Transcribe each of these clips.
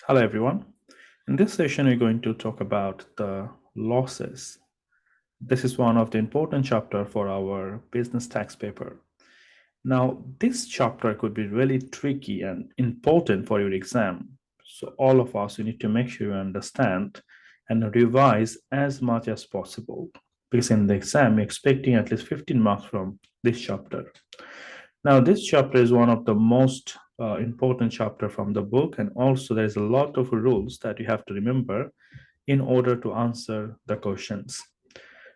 Hello, everyone. In this session, we're going to talk about the losses. This is one of the important chapter for our business tax paper. Now, this chapter could be really tricky and important for your exam. So all of us, you need to make sure you understand and revise as much as possible. Because in the exam, you're expecting at least 15 marks from this chapter. Now, this chapter is one of the most important chapter from the book, and also there's a lot of rules that you have to remember in order to answer the questions.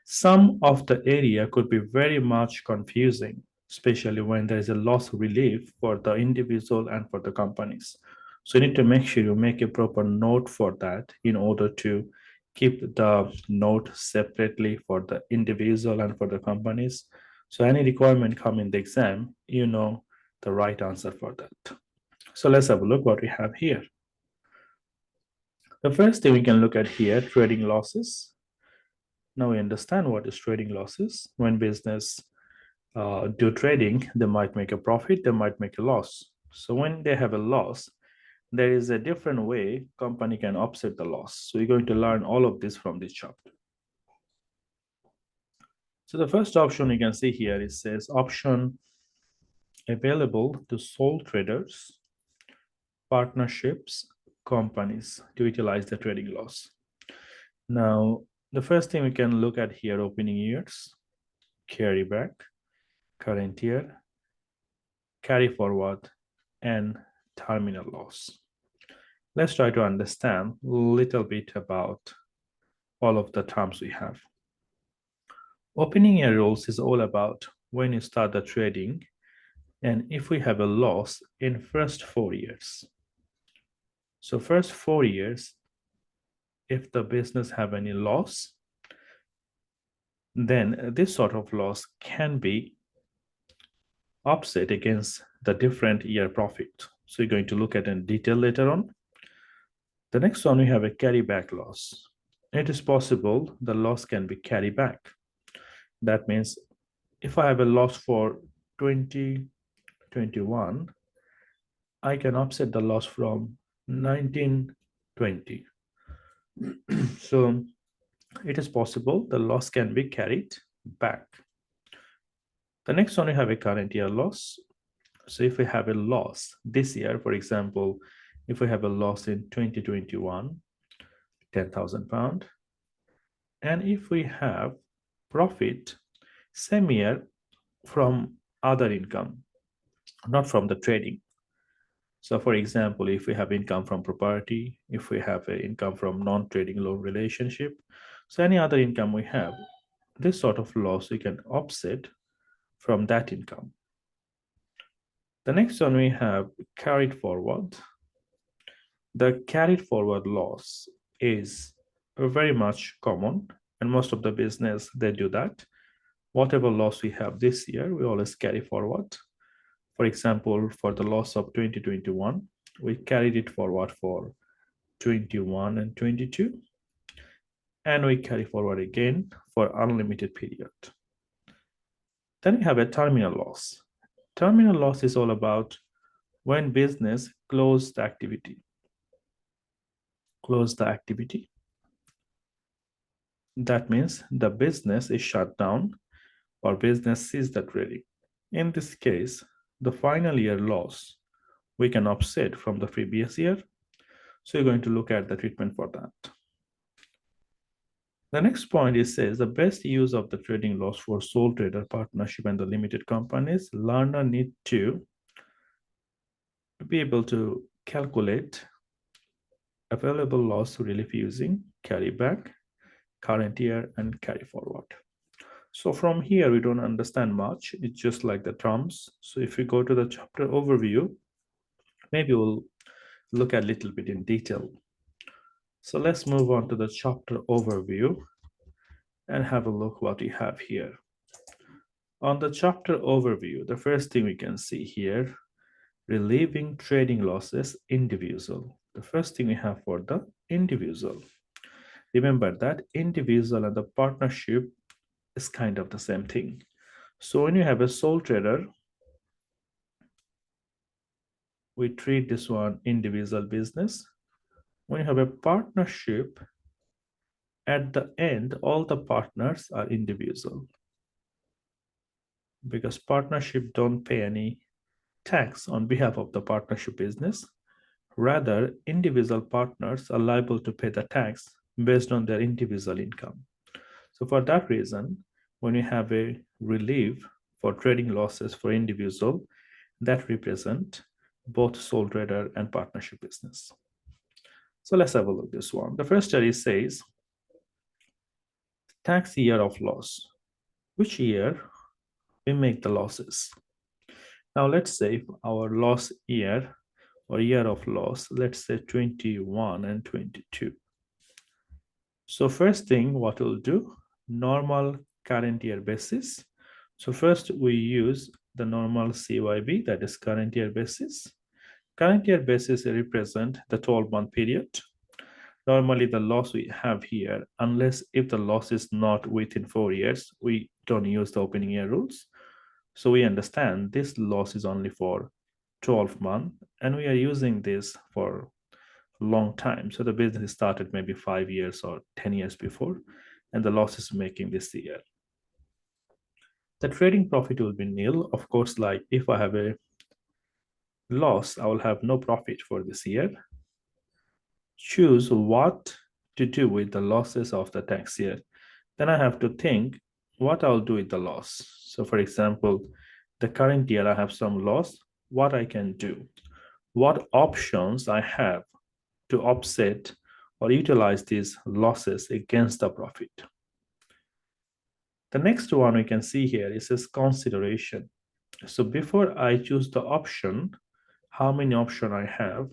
Some of the area could be very much confusing, especially when there is a loss relief for the individual and for the companies. So you need to make sure you make a proper note for that in order to keep the note separately for the individual and for the companies. So any requirement come in the exam, you know the right answer for that. So let's have a look what we have here. The first thing we can look at here, trading losses. Now we understand what is trading losses. When business do trading, they might make a profit, they might make a loss. So when they have a loss, there is a different way company can offset the loss. So we're going to learn all of this from this chapter. So the first option you can see here, it says option available to sole traders, partnerships, companies to utilize the trading loss. Now, the first thing we can look at here, opening years, carry back, current year, carry forward, and terminal loss. Let's try to understand a little bit about all of the terms we have. Opening year rules is all about when you start the trading and if we have a loss in first 4 years. So first 4 years, if the business have any loss, then this sort of loss can be offset against the different year profit. So you're going to look at in detail later on. The next one, we have a carryback loss. It is possible the loss can be carried back. That means if I have a loss for 2021, I can offset the loss from 1920. So it is possible the loss can be carried back. The next one, we have a current year loss. So if we have a loss this year, for example, if we have a loss in 2021, 10,000 pound, and if we have profit same year from other income, not from the trading. So for example, if we have income from property, if we have an income from non-trading loan relationship, so any other income we have, this sort of loss we can offset from that income. The next one we have carried forward. The carried forward loss is very much common, and most of the business they do that. Whatever loss we have this year, we always carry forward. For example, for the loss of 2021, we carried it forward for 21 and 22, and we carry forward again for unlimited period. Then we have a terminal loss. Terminal loss is all about when business close the activity. Close the activity. That means the business is shut down or business cease the trading. In this case, the final year loss we can offset from the previous year. So you're going to look at the treatment for that. The next point is says the best use of the trading loss for sole trader partnership and the limited companies, learner need to be able to calculate available loss relief using carry back, current year, and carry forward. So from here, we don't understand much. It's just like the terms. So if we go to the chapter overview, maybe we'll look at a little bit in detail. So let's move on to the chapter overview and have a look what we have here. On the chapter overview, the first thing we can see here, relieving trading losses individual. The first thing we have for the individual. Remember that individual and the partnership is kind of the same thing. So when you have a sole trader, we treat this one individual business. When you have a partnership, at the end, all the partners are individual because partnership don't pay any tax on behalf of the partnership business. Rather, individual partners are liable to pay the tax based on their individual income. So for that reason, when you have a relief for trading losses for individual, that represent both sole trader and partnership business. So let's have a look at this one. The first study says tax year of loss. Which year we make the losses? Now let's say our loss year or year of loss, let's say 21 and 22. So first thing what we'll do, normal current year basis. So first we use the normal CYB, that is current year basis. Current year basis represent the 12-month period. Normally the loss we have here, unless if the loss is not within 4 years, we don't use the opening year rules. So we understand this loss is only for 12 months and we are using this for a long time. So the business started maybe 5 years or 10 years before, and the loss is making this year. The trading profit will be nil. Of course, like if I have a loss, I will have no profit for this year. Choose what to do with the losses of the tax year. Then I have to think what I'll do with the loss. So for example, the current year I have some loss, what I can do, what options I have to offset or utilize these losses against the profit. The next one we can see here is this consideration. So before I choose the option, how many options I have,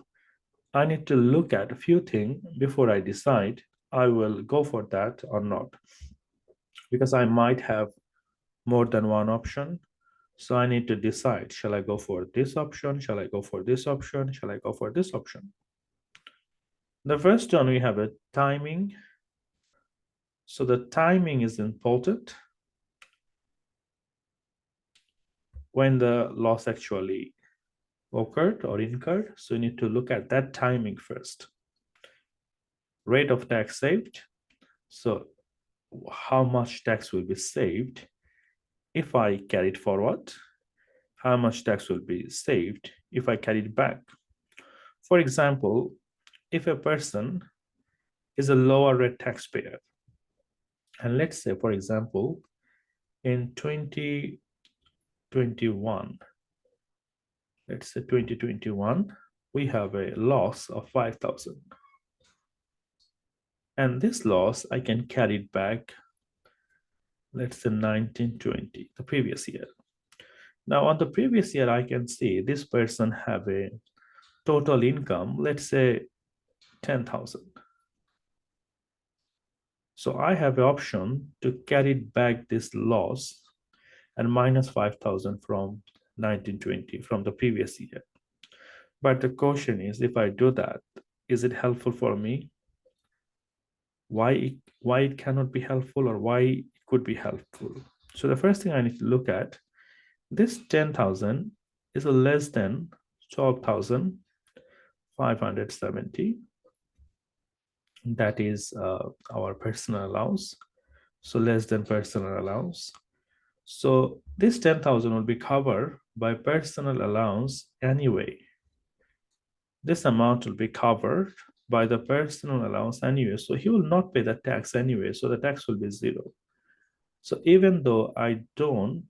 I need to look at a few things before I decide I will go for that or not. Because I might have more than one option. So I need to decide, shall I go for this option? Shall I go for this option? Shall I go for this option? The first one, we have a timing. So the timing is important. When the loss actually occurred or incurred. So you need to look at that timing first. Rate of tax saved. So how much tax will be saved if I carry it forward? How much tax will be saved if I carry it back? For example, if a person is a lower rate taxpayer, and let's say, for example, in 2021, let's say 2021, we have a loss of 5,000. And this loss, I can carry it back, let's say 1920, the previous year. Now, on the previous year, I can see this person have a total income, let's say 10,000. So I have an option to carry back this loss and minus 5,000 from 1920, from the previous year. But the question is, if I do that, is it helpful for me? Why it cannot be helpful, or why it could be helpful? So the first thing I need to look at, this 10,000 is less than 12,570. That is our personal allowance. So less than personal allowance. So this 10,000 will be covered by personal allowance anyway. This amount will be covered by the personal allowance anyway. So he will not pay the tax anyway. So the tax will be zero. So even though I don't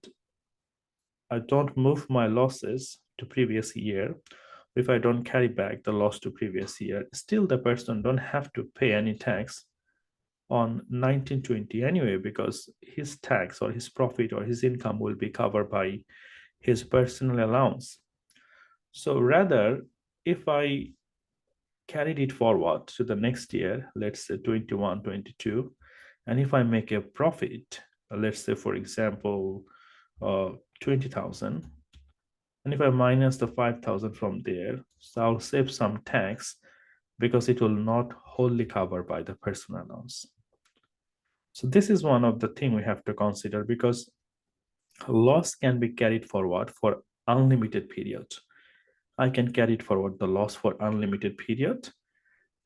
move my losses to previous year, if I don't carry back the loss to previous year, still the person don't have to pay any tax on 1920 anyway, because his tax or his profit or his income will be covered by his personal allowance. So rather, if I carried it forward to the next year, let's say 21, 22, and if I make a profit, let's say, for example, 20,000, and if I minus the 5,000 from there, so I'll save some tax because it will not wholly cover by the personal allowance. So this is one of the things we have to consider, because loss can be carried forward for unlimited period. I can carry it forward the loss for unlimited period.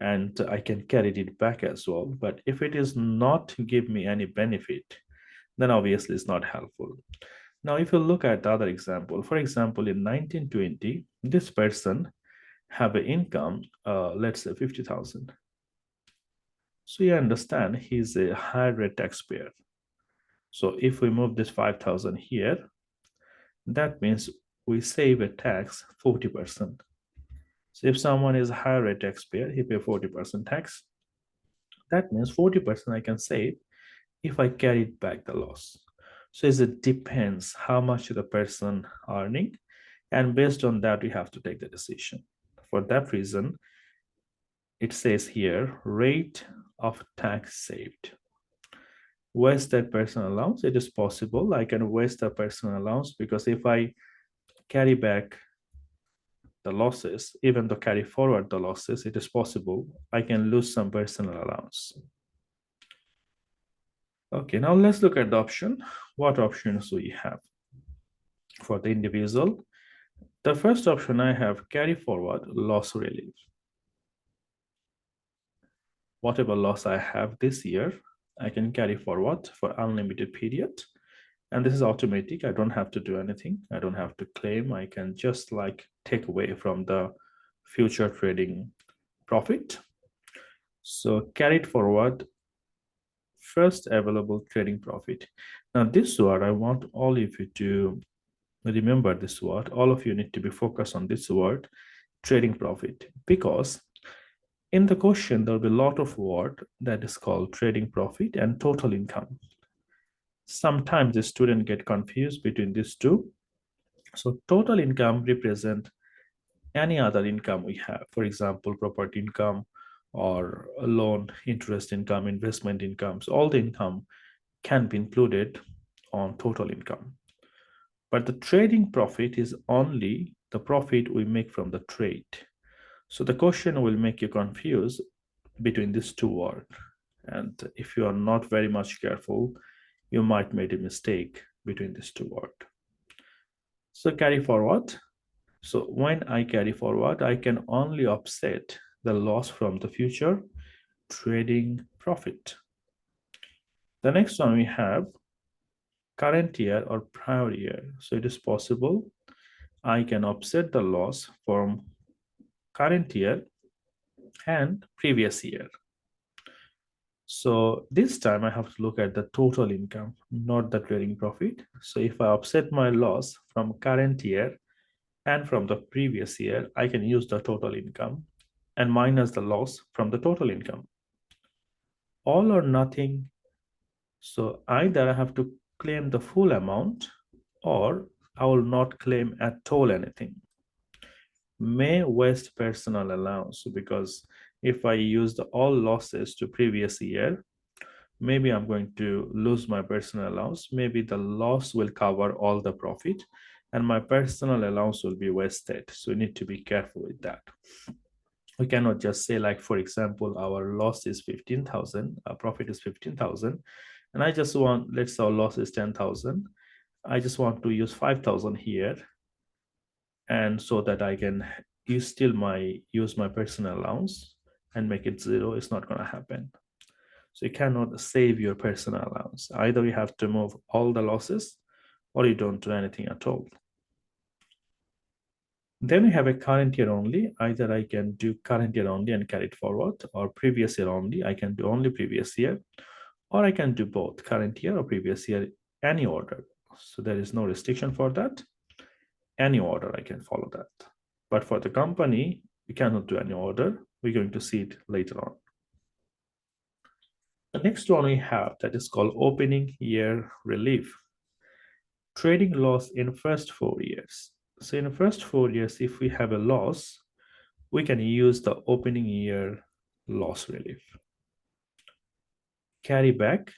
and I can carry it back as well. But if it is not give me any benefit, then obviously it's not helpful. Now, if you look at the other example, for example, in 1920, this person have an income, let's say 50,000. So you understand he's a higher rate taxpayer. So if we move this 5,000 here, that means we save a tax 40%. So if someone is a higher rate taxpayer, he pay 40% tax. That means 40% I can save if I carried back the loss. So it depends how much the person earning, and based on that, we have to take the decision. For that reason, it says here, rate of tax saved. Waste that personal allowance, it is possible. I can waste the personal allowance because if I carry back the losses, even though carry forward the losses, it is possible I can lose some personal allowance. Okay, now let's look at the option. What options we have for the individual? The first option I have carry forward loss relief. Whatever loss I have this year, I can carry forward for unlimited period. And this is automatic. I don't have to do anything. I don't have to claim. I can just like take away from the future trading profit. So carried forward first available trading profit. Now this word, I want all of you to remember this word. All of you need to be focused on this word, trading profit, because in the question, there'll be a lot of word that is called trading profit and total income. Sometimes the student get confused between these two. So total income represent any other income we have. For example, property income or loan interest income, investment income. So all the income can be included on total income. But the trading profit is only the profit we make from the trade. So the question will make you confused between these two words. And if you are not very much careful, you might make a mistake between these two words. So carry forward. So when I carry forward, I can only offset the loss from the future trading profit. The next one we have current year or prior year. So it is possible I can offset the loss from current year and previous year. So this time I have to look at the total income, not the trading profit. So if I offset my loss from current year and from the previous year, I can use the total income and minus the loss from the total income. All or nothing. So either I have to claim the full amount or I will not claim at all anything. May waste personal allowance, because if I use the all losses to previous year, maybe I'm going to lose my personal allowance. Maybe the loss will cover all the profit and my personal allowance will be wasted. So you need to be careful with that. We cannot just say, like, for example, our loss is 15,000, our profit is 15,000, and I just want, let's say our loss is 10,000. I just want to use 5,000 here, and so that I can use my personal allowance and make it zero. It's not going to happen. So you cannot save your personal allowance. Either you have to move all the losses or you don't do anything at all. Then we have a current year only. Either I can do current year only and carry it forward, or previous year only. I can do only previous year, or I can do both current year or previous year, any order. So there is no restriction for that. Any order I can follow that. But for the company, we cannot do any order. We're going to see it later on. The next one we have that is called opening year relief. Trading loss in first 4 years. So in the first 4 years, if we have a loss, we can use the opening year loss relief. Carry back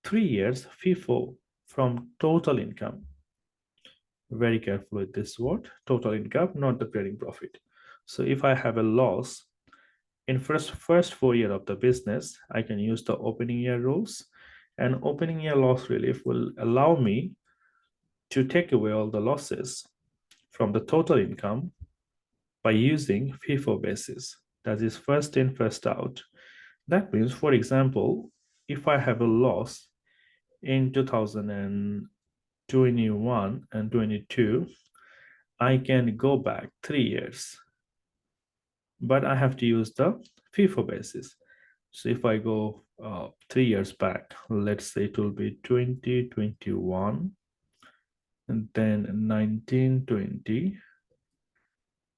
3 years FIFO from total income. Very careful with this word, total income, not the trading profit. So if I have a loss in first 4 years of the business, I can use the opening year rules, and opening year loss relief will allow me to take away all the losses from the total income by using FIFO basis. that is first in, first out. That means, for example, if I have a loss in 2021 and 22, I can go back 3 years, but I have to use the FIFO basis. So if I go 3 years back, let's say it will be 2021 and then 1920,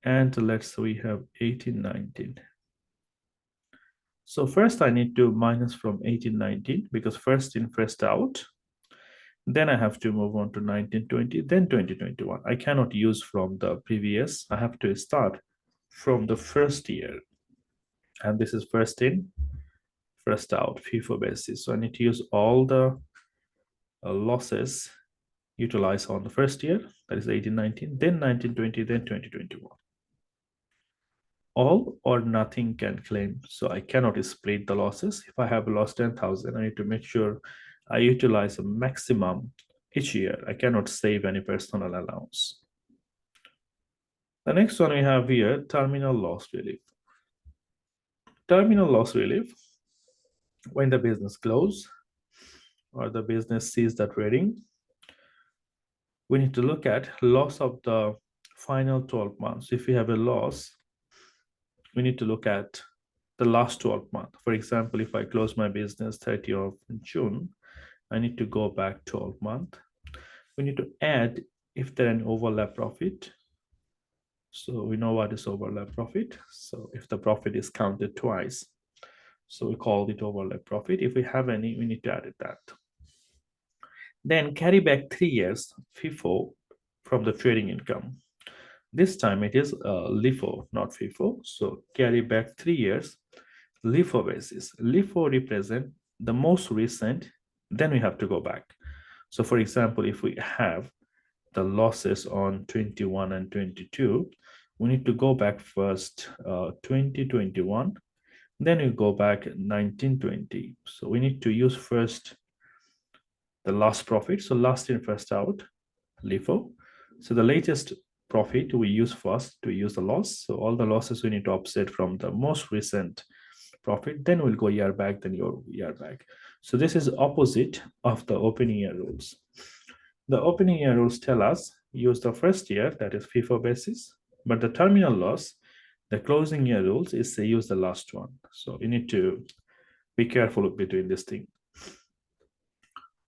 and let's say we have 1819. So first I need to minus from 1819 because first in, first out. Then I have to move on to 1920, then 2021. I cannot use from the previous. I have to start from the first year. And this is first in, first out, FIFO basis. So I need to use all the losses utilized on the first year, that is 1819, then 1920, then 2021. All or nothing can claim. So I cannot split the losses. If I have lost 10,000, I need to make sure I utilize a maximum each year. I cannot save any personal allowance. The next one we have here, terminal loss relief. Terminal loss relief, when the business closes or the business sees the trading, we need to look at loss of the final 12 months. If we have a loss, we need to look at the last 12 months. For example, if I close my business 30th of June, I need to go back 12 months. We need to add if there an overlap profit. So we know what is overlap profit. So if the profit is counted twice, so we call it overlap profit. If we have any, we need to add that. Then carry back 3 years FIFO from the trading income. This time it is LIFO, not FIFO. So carry back 3 years LIFO basis. LIFO represent the most recent, then we have to go back. So for example, if we have the losses on 21 and 22, we need to go back first 2021, then we go back 1920. So we need to use first the last profit. So last in, first out, LIFO. So the latest profit we use first to use the loss. So all the losses we need to offset from the most recent profit. Then we'll go year back, then your year back. So this is opposite of the opening year rules. The opening year rules tell us use the first year, that is FIFO basis, but the terminal loss, the closing year rules is say use the last one. So you need to be careful between this thing.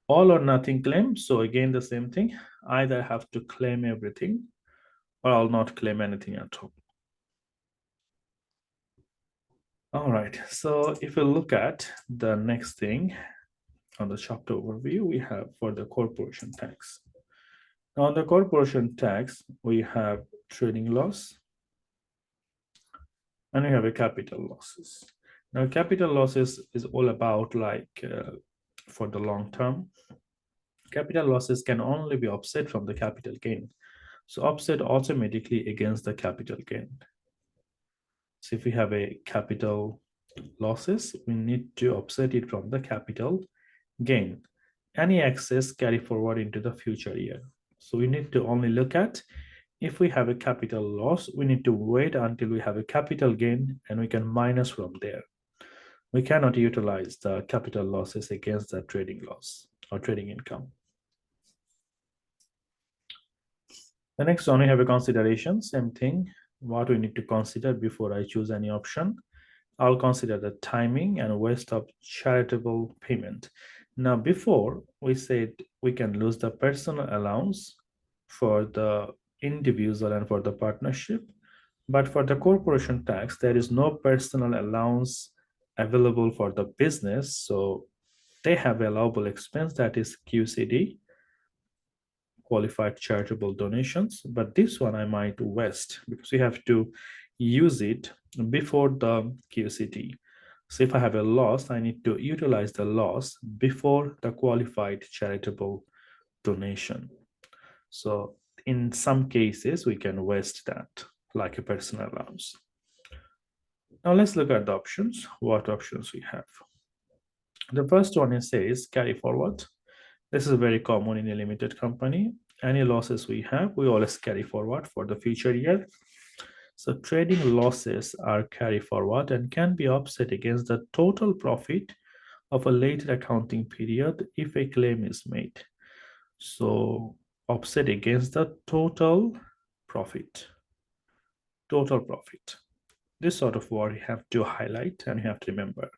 All or nothing claim. So again, the same thing. Either have to claim everything or I'll not claim anything at all. All right. So if we look at the next thing on the chapter overview, we have for the corporation tax. Now, on the corporation tax, we have trading loss and we have a capital losses. Now, capital losses is all about like for the long term. Capital losses can only be offset from the capital gain. So offset automatically against the capital gain. So if we have a capital losses, we need to offset it from the capital gain. Any excess carry forward into the future year. So we need to only look at if we have a capital loss, we need to wait until we have a capital gain and we can minus from there. We cannot utilize the capital losses against the trading loss or trading income. The next one, we have a consideration, same thing. What we need to consider before I choose any option. I'll consider the timing and waste of charitable payment. Now, before we said we can lose the personal allowance for the individual and for the partnership, but for the corporation tax, there is no personal allowance available for the business. So they have allowable expense, that is QCD, qualified charitable donations, but this one I might waste because we have to use it before the QCD. So if I have a loss, I need to utilize the loss before the qualified charitable donation. So in some cases, we can waste that like a personal allowance. Now let's look at the options. What options we have? The first one is says carry forward. This is very common in a limited company. Any losses we have, we always carry forward for the future year. So trading losses are carry forward and can be offset against the total profit of a later accounting period if a claim is made. So offset against the total profit. Total profit. This sort of word you have to highlight and you have to remember.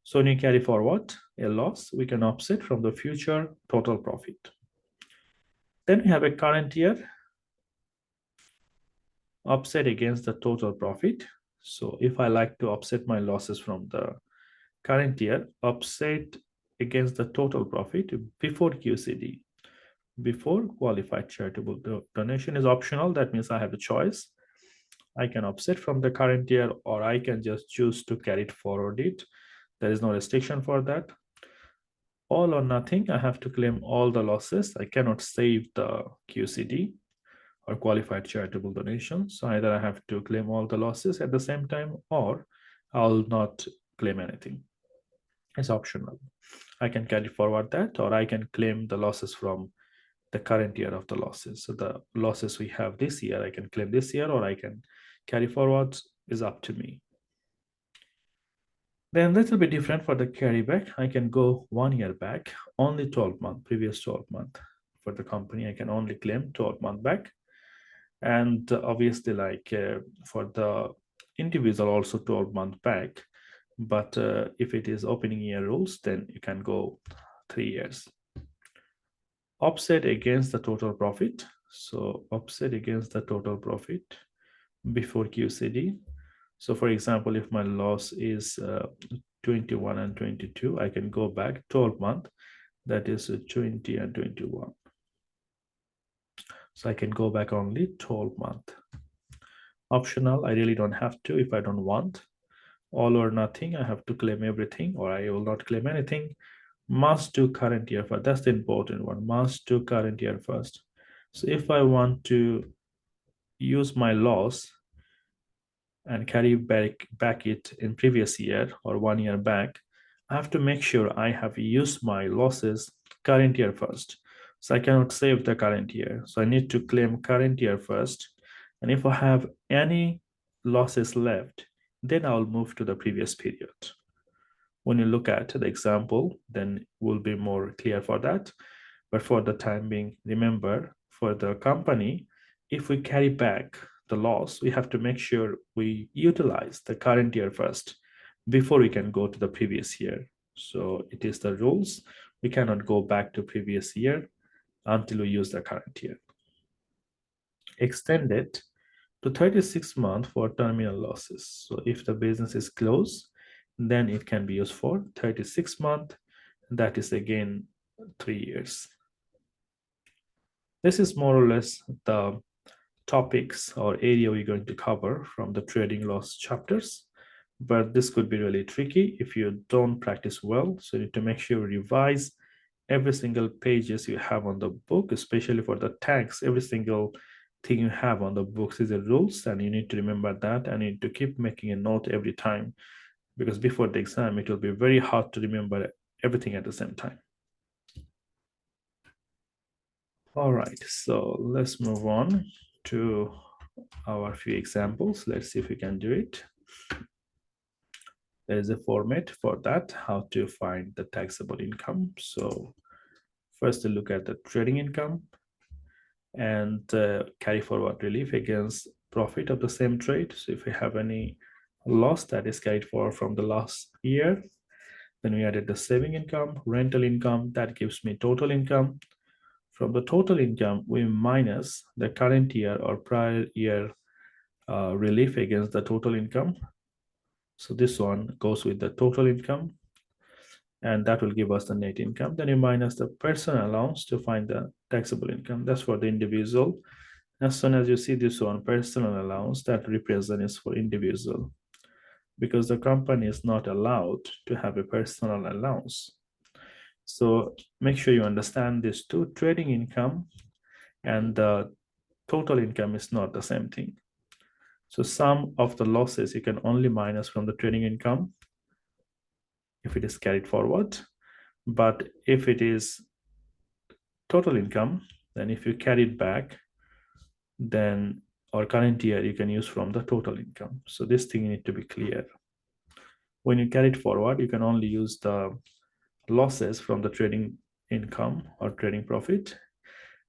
So when you carry forward a loss, we can offset from the future total profit. Then we have a current year offset against the total profit. So if I like to offset my losses from the current year, offset against the total profit before QCD, before qualified charitable donation is optional. That means I have a choice. I can offset from the current year, or I can just choose to carry it forward it. There is no restriction for that. All or nothing, I have to claim all the losses. I cannot save the QCD or qualified charitable donations. So either I have to claim all the losses at the same time, or I'll not claim anything. It's optional. I can carry forward that, or I can claim the losses from the current year of the losses. So the losses we have this year, I can claim this year, or I can carry forward, is up to me. Then that will be different for the carryback. I can go 1 year back, only 12 month, previous 12 month. For the company, I can only claim 12 month back. And obviously, like for the individual, also 12 month back. But if it is opening year rules, then you can go 3 years. Offset against the total profit. So offset against the total profit before QCD. So for example, if my loss is 21 and 22, I can go back 12 month, that is 20 and 21. So I can go back only 12 month. Optional, I really don't have to if I don't want. All or nothing, I have to claim everything, or I will not claim anything. Must do current year first. That's the important one. Must do current year first. So if I want to use my loss and carry back it in previous year or 1 year back, I have to make sure I have used my losses current year first. So I cannot save the current year. So I need to claim current year first. And if I have any losses left, then I'll move to the previous period. When you look at the example, then we'll be more clear for that. But for the time being, remember, for the company, if we carry back the loss, we have to make sure we utilize the current year first before we can go to the previous year. So it is the rules. We cannot go back to previous year until we use the current year. Extend it to 36 months for terminal losses. So if the business is closed, then it can be used for 36 months. That is again 3 years. This is more or less the topics or area we're going to cover from the trading loss chapters. But this could be really tricky if you don't practice well. So you need to make sure you revise every single pages you have on the book, especially for the tags. Every single thing you have on the books is the rules, and you need to remember that, and you need to keep making a note every time, because before the exam, it will be very hard to remember everything at the same time. All right, so let's move on to our few examples. Let's see if we can do it. There is a format for that, how to find the taxable income. So first, to look at the trading income and carry forward relief against profit of the same trade. So if we have any loss that is carried forward from the last year, then we added the saving income, rental income, that gives me total income. From the total income, we minus the current year or prior year relief against the total income. So this one goes with the total income, and that will give us the net income. Then you minus the personal allowance to find the taxable income. That's for the individual. As soon as you see this one, personal allowance, that represents for individual, because the company is not allowed to have a personal allowance. So make sure you understand these two. Trading income and the total income is not the same thing. So some of the losses you can only minus from the trading income if it is carried forward. But if it is total income, then if you carry it back, then or current year, you can use from the total income. So this thing need to be clear. When you carry it forward, you can only use the losses from the trading income or trading profit.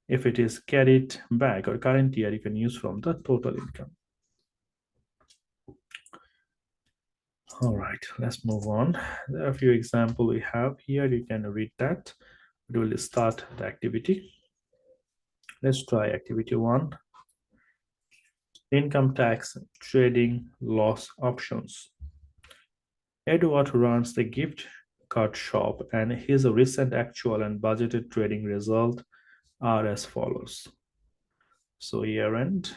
If it is carried back or current year, you can use from the total income. All right, let's move on. There are a few examples we have here. You can read that. We will start the activity. Let's try activity 1. Income tax trading loss options. Edward runs the gift card shop, and his recent actual and budgeted trading result are as follows. So year end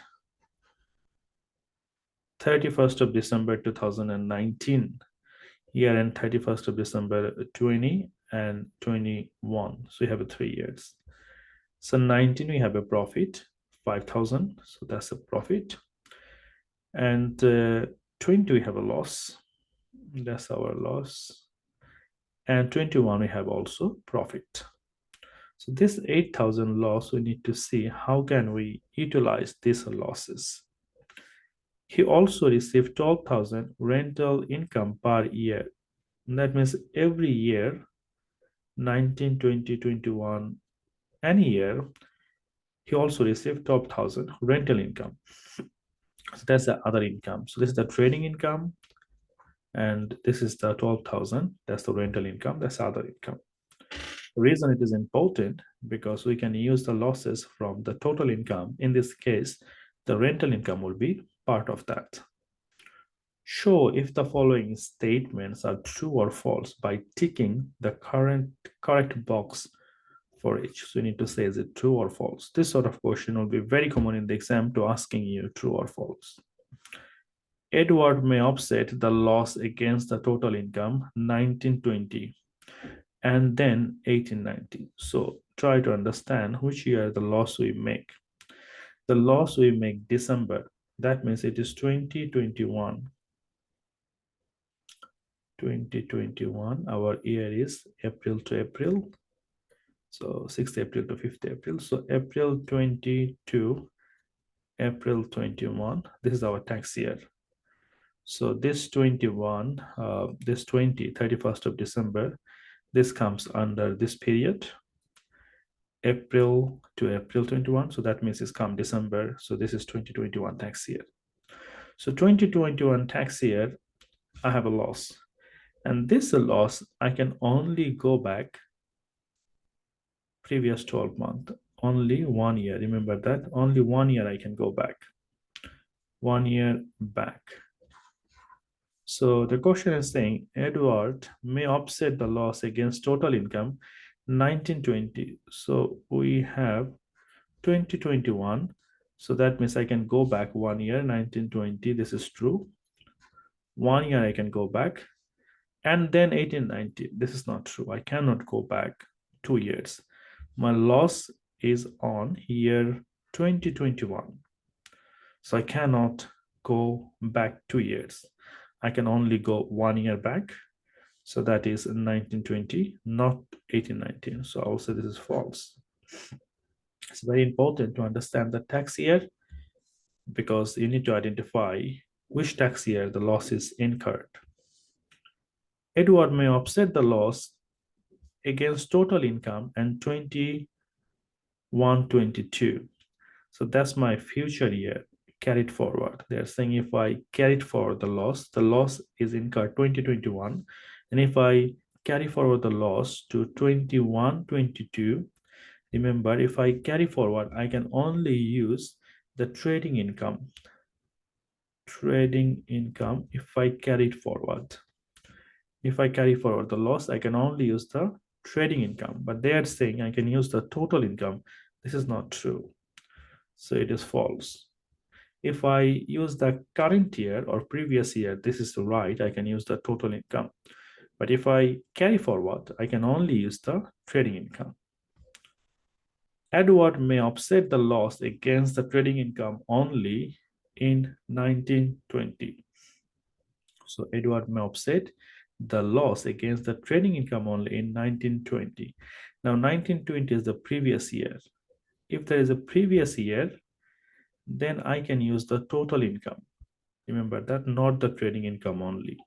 31st of December 2019, year end 31st of December 20 and 21. So you have 3 years. So 19 we have a profit 5,000, so that's a profit, and 20 we have a loss, that's our loss, and 21 we have also profit. So this 8,000 loss, we need to see how can we utilize these losses. He also received 12,000 rental income per year. That means every year, 19, 20, 21, any year, he also received 12,000 rental income. So that's the other income. So this is the trading income, and this is the 12,000. That's the rental income. That's other income. The reason it is important, because we can use the losses from the total income. In this case, the rental income will be part of that. Show if the following statements are true or false by ticking the correct box for each. So you need to say, is it true or false? This sort of question will be very common in the exam, to asking you true or false. Edward may offset the loss against the total income 1920 and then 1890. So try to understand which year the loss we make. The loss we make December, that means it is 2021. 2021, our year is April to April. So 6th April to 5th April. So April 22, April 21, this is our tax year. So this 21, this 20, 31st of December, this comes under this period, April to April 21. So that means it's come December. So this is 2021 tax year. So 2021 tax year, I have a loss. And this loss, I can only go back previous 12 months, only 1 year. Remember that, only 1 year I can go back, 1 year back. So the question is saying Edward may offset the loss against total income 1920. So we have 2021. So that means I can go back 1 year, 1920. This is true. 1 year I can go back. And then 1890. This is not true. I cannot go back 2 years. My loss is on year 2021. So I cannot go back 2 years. I can only go 1 year back. So that is 1920, not 1819. So I'll say this is false. It's very important to understand the tax year, because you need to identify which tax year the loss is incurred. Edward may offset the loss against total income and 2122. So that's my future year carried forward. They're saying if I carried forward the loss is incurred 2021. And if I carry forward the loss to 2122, remember, if I carry forward, I can only use the trading income. Trading income, if I carry it forward. If I carry forward the loss, I can only use the trading income. But they are saying I can use the total income. This is not true. So it is false. If I use the current year or previous year, this is right. I can use the total income. But if I carry forward, I can only use the trading income. Edward may offset the loss against the trading income only in 1920. So Edward may offset the loss against the trading income only in 1920. Now 1920 is the previous year. If there is a previous year, then I can use the total income. Remember that, not the trading income only.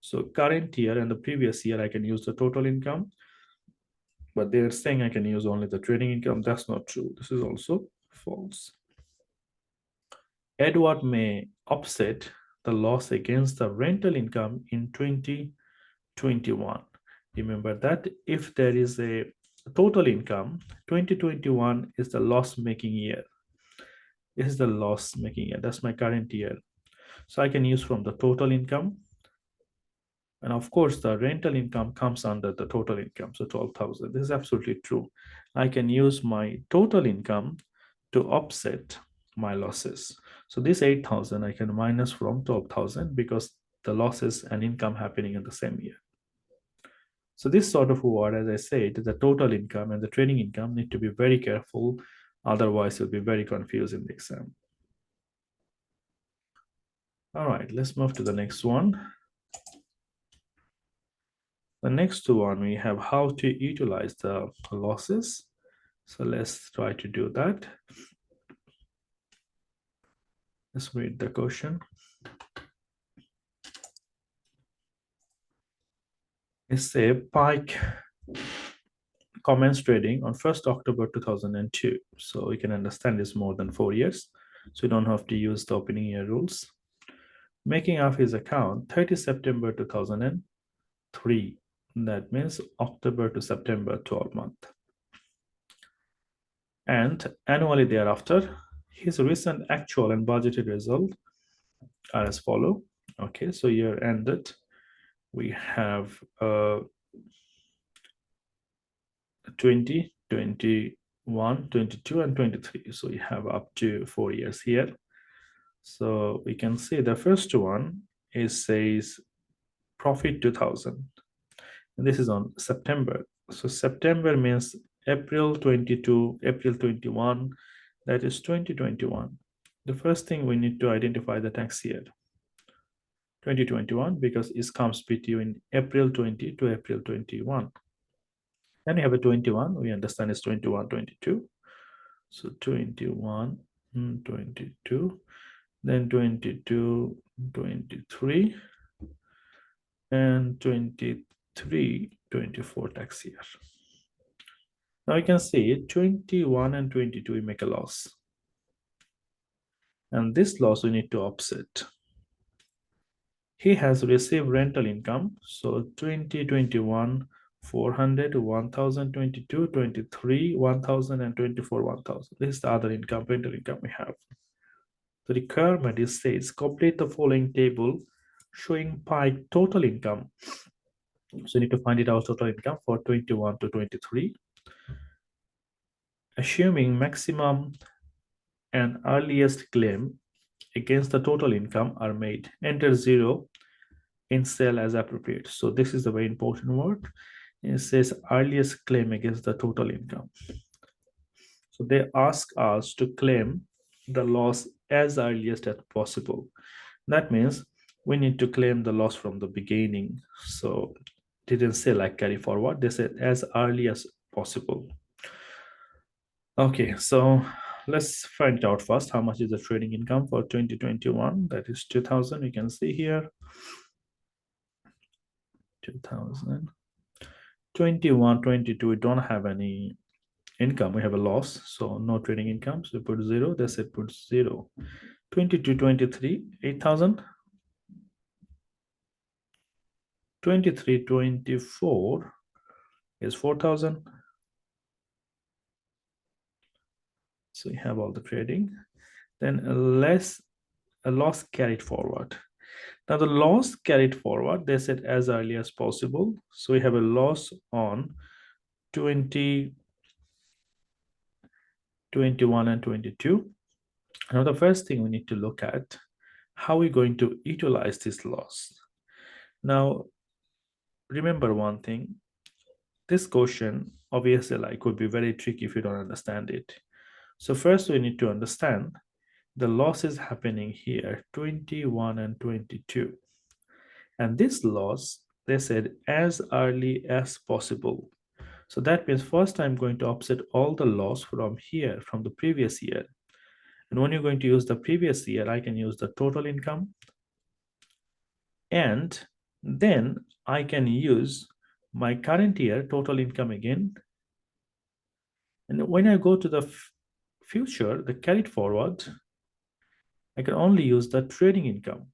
So current year and the previous year, I can use the total income, but they're saying I can use only the trading income. That's not true. This is also false. Edward may offset the loss against the rental income in 2021. Remember that if there is a total income, 2021 is the loss-making year. This is the loss-making year. That's my current year. So I can use from the total income. And of course, the rental income comes under the total income. So 12,000. This is absolutely true. I can use my total income to offset my losses. So this 8,000 I can minus from 12,000 because the losses and income happening in the same year. So this sort of word, as I said, the total income and the trading income need to be very careful. Otherwise, it'll be very confusing in the exam. All right, let's move to the next one. The next one, we have how to utilize the losses. So let's try to do that. Let's read the question. It's a Pike commenced trading on 1st October 2002. So we can understand it's more than 4 years. So you don't have to use the opening year rules. Making of his account 30 September 2003. That means October to September 12 month. And annually thereafter, his recent actual and budgeted result are as follow. Okay, so year ended, we have 20, 21, 22, and 23. So you have up to 4 years here. So we can see the first one is says profit 2000. And this is on September. So September means April 22, April 21, that is 2021. The first thing we need to identify the tax year, 2021, because it comes between April 20 to April 21. Then we have a 21, we understand it's 21, 22. So 21, 22, then 22, 23, and 23, 24 tax year. Now you can see 21 and 22 we make a loss. And this loss we need to offset. He has received rental income. So 2021, 400, 1022, 23, 1000, and 24, 1000. This is the other income, rental income we have. The requirement is says complete the following table showing Pike total income. So you need to find it out total income for 21 to 23. Assuming maximum and earliest claim against the total income are made. Enter 0 in cell as appropriate. So this is a very important word. It says earliest claim against the total income. So they ask us to claim the loss as earliest as possible. That means we need to claim the loss from the beginning. So didn't say like carry forward, they said as early as possible. Okay, so let's find out first how much is the trading income for 2021. That is 2000. You can see here 2000. 21, 22, we don't have any income, we have a loss, so no trading income, so we put 0. They said put 0. 22, 23, 8,000. 23, 24 is 4,000. So you have all the trading. Then a loss carried forward. Now the loss carried forward, they said as early as possible. So we have a loss on 20, 21, and 22. Now the first thing we need to look at, how are we going to utilize this loss? Now, remember one thing, this question obviously like could be very tricky if you don't understand it. So first we need to understand the loss is happening here, 21 and 22. And this loss, they said as early as possible. So that means first I'm going to offset all the loss from here, from the previous year. And when you're going to use the previous year, I can use the total income. And then I can use my current year total income again. And when I go to the future, the carried forward, I can only use the trading income.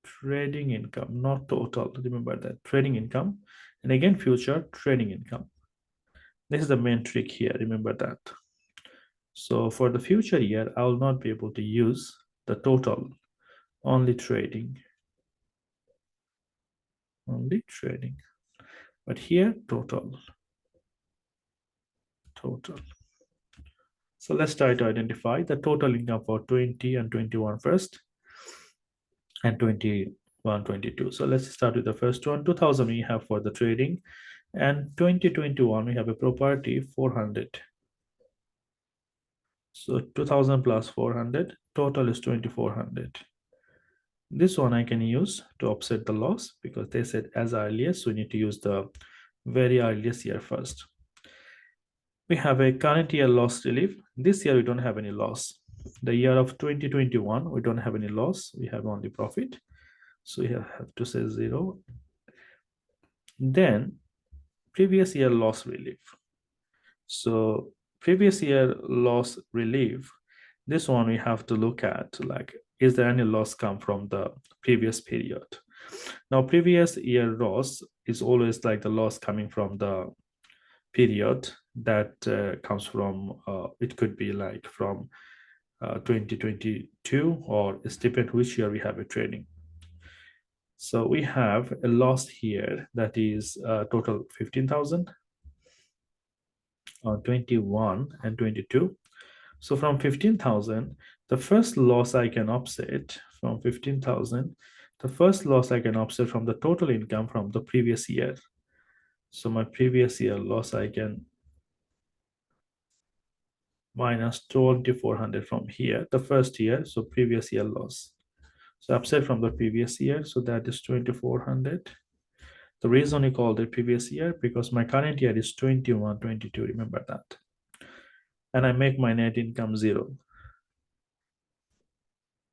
Trading income, not total. Remember that. Trading income. And again, future trading income. This is the main trick here. Remember that. So for the future year, I will not be able to use the total, only trading. Only trading. But here, total. Total. So let's try to identify the total income for 20 and 21 first, and 21, 22. So let's start with the first one. 2000 we have for the trading, and 2021 we have a property 400. So 2000 plus 400, total is 2400. This one I can use to offset the loss because they said as earliest, so we need to use the very earliest year first. We have a current year loss relief. This year we don't have any loss. The year of 2021, we don't have any loss. We have only profit. So we have to say 0. Then previous year loss relief. So previous year loss relief, this one we have to look at, like, is there any loss come from the previous period? Now, previous year loss is always like the loss coming from the period that comes from, it could be like from 2022, or it's depend which year we have a trading. So we have a loss here that is total 15,000 on 21 and 22. So from 15,000, the first loss I can offset from 15,000, the first loss I can offset from the total income from the previous year. So my previous year loss, I can minus 2,400 from here, the first year, so previous year loss. So offset from the previous year, so that is 2,400. The reason we called it previous year, because my current year is 21, 22, remember that. And I make my net income 0.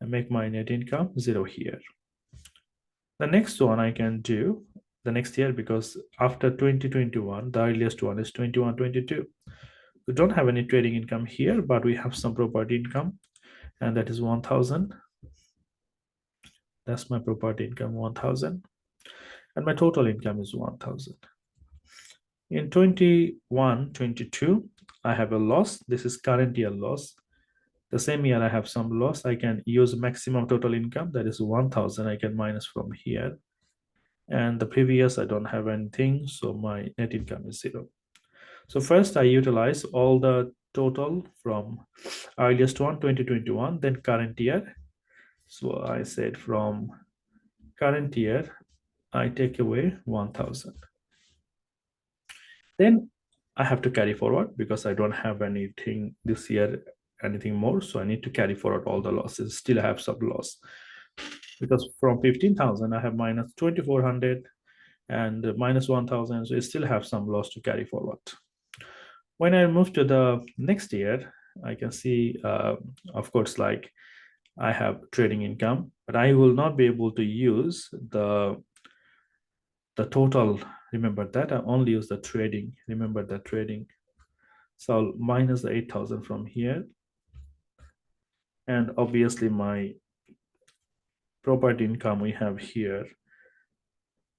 I make my net income 0 here. The next one I can do the next year, because after 2021, the earliest one is 21, 22. We don't have any trading income here, but we have some property income, and that is 1,000. That's my property income, 1,000. And my total income is 1,000. In 21, 22, I have a loss. This is current year loss. The same year I have some loss. I can use maximum total income, that is 1,000. I can minus from here. And the previous, I don't have anything, so my net income is 0. So first I utilize all the total from earliest one, 2021, then current year. So I said from current year, I take away 1,000. Then I have to carry forward because I don't have anything this year, anything more. So I need to carry forward all the losses. Still I have some loss because from 15,000, I have minus 2,400 and minus 1,000. So I still have some loss to carry forward. When I move to the next year, I can see, of course, like I have trading income, but I will not be able to use the total. Remember that I only use the trading. Remember that trading. So I'll minus the 8,000 from here. And obviously my property income we have here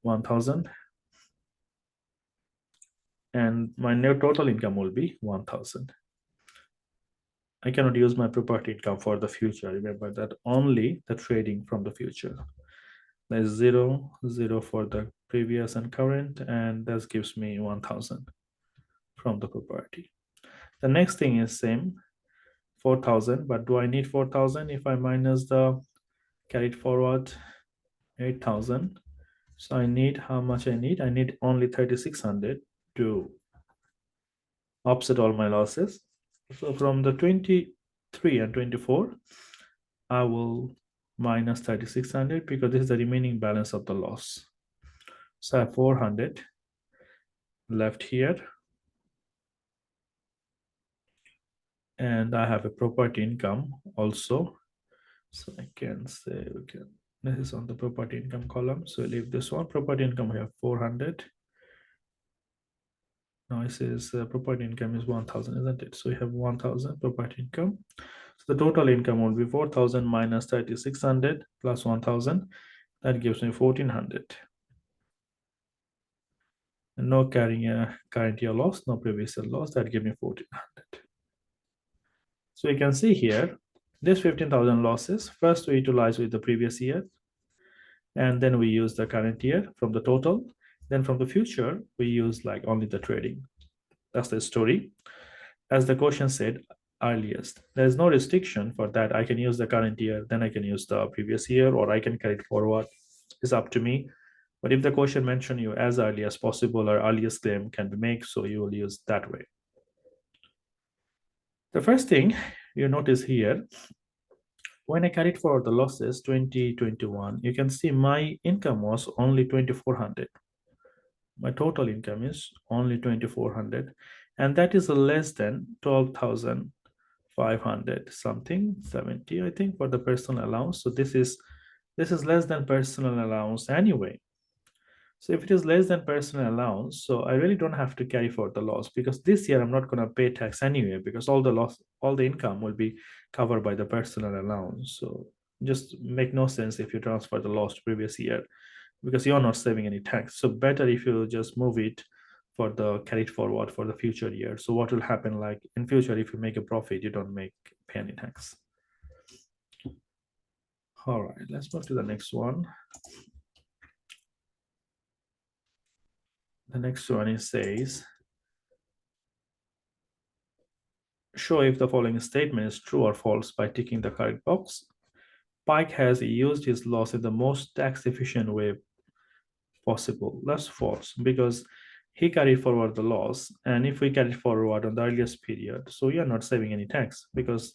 1,000. And my net total income will be 1,000. I cannot use my property income for the future. Remember that only the trading from the future. There's 0, 0 for the previous and current, and that gives me 1,000 from the property. The next thing is same, 4,000, but do I need 4,000 if I minus the carried forward 8,000? So I need, how much I need? I need only 3,600 to offset all my losses. So from the 23 and 24, I will minus 3,600 because this is the remaining balance of the loss. So I have 400 left here. and I have a property income also. So I can say, okay, this is on the property income column. So leave this one. Property income, we have 400. Now it says property income is 1000, isn't it? So we have 1000 property income. So the total income will be 4000 minus 3600 plus 1000. That gives me 1400. And no carrying a current year loss, no previous year loss. That gives me 1400. So you can see here, this 15,000 losses, first we utilize with the previous year, and then we use the current year from the total. Then from the future, we use like only the trading. That's the story. As the question said, earliest. There's no restriction for that. I can use the current year, then I can use the previous year, or I can carry it forward. It's up to me. But if the question mention you as early as possible or earliest claim can be made, so you will use that way. The first thing you notice here, when I carried forward the losses 2021, you can see my income was only 2400. My total income is only 2400, and that is less than 12,500 something 70, I think, for the personal allowance. So this is less than personal allowance anyway. So if it is less than personal allowance, so I really don't have to carry forward the loss, because this year I'm not going to pay tax anyway, because all the income will be covered by the personal allowance. So just make no sense if you transfer the loss to previous year, because you're not saving any tax. So better if you just move it for the carried forward for the future year. So what will happen, like in future, if you make a profit, you don't pay any tax. All right, let's move to the next one. The next one is says, show if the following statement is true or false by ticking the correct box. Pike has used his loss in the most tax efficient way possible. That's false, because he carried forward the loss, and if we carry forward on the earliest period, so we are not saving any tax, because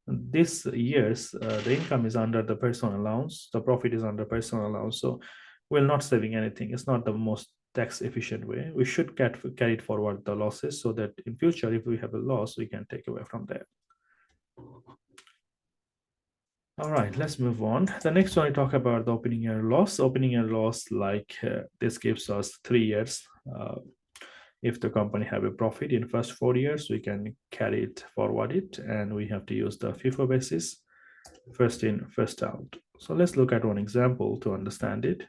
this year's the income is under the personal allowance, the profit is under personal allowance, so we're not saving anything. It's not the most tax efficient way. We should carry forward the losses, so that in future if we have a loss, we can take away from there. All right, let's move on. The next one, I talk about the opening year loss. Opening year loss, like this gives us 3 years. If the company have a profit in first 4 years, we can carry it forward it, and we have to use the FIFO basis, first in, first out. So let's look at one example to understand it.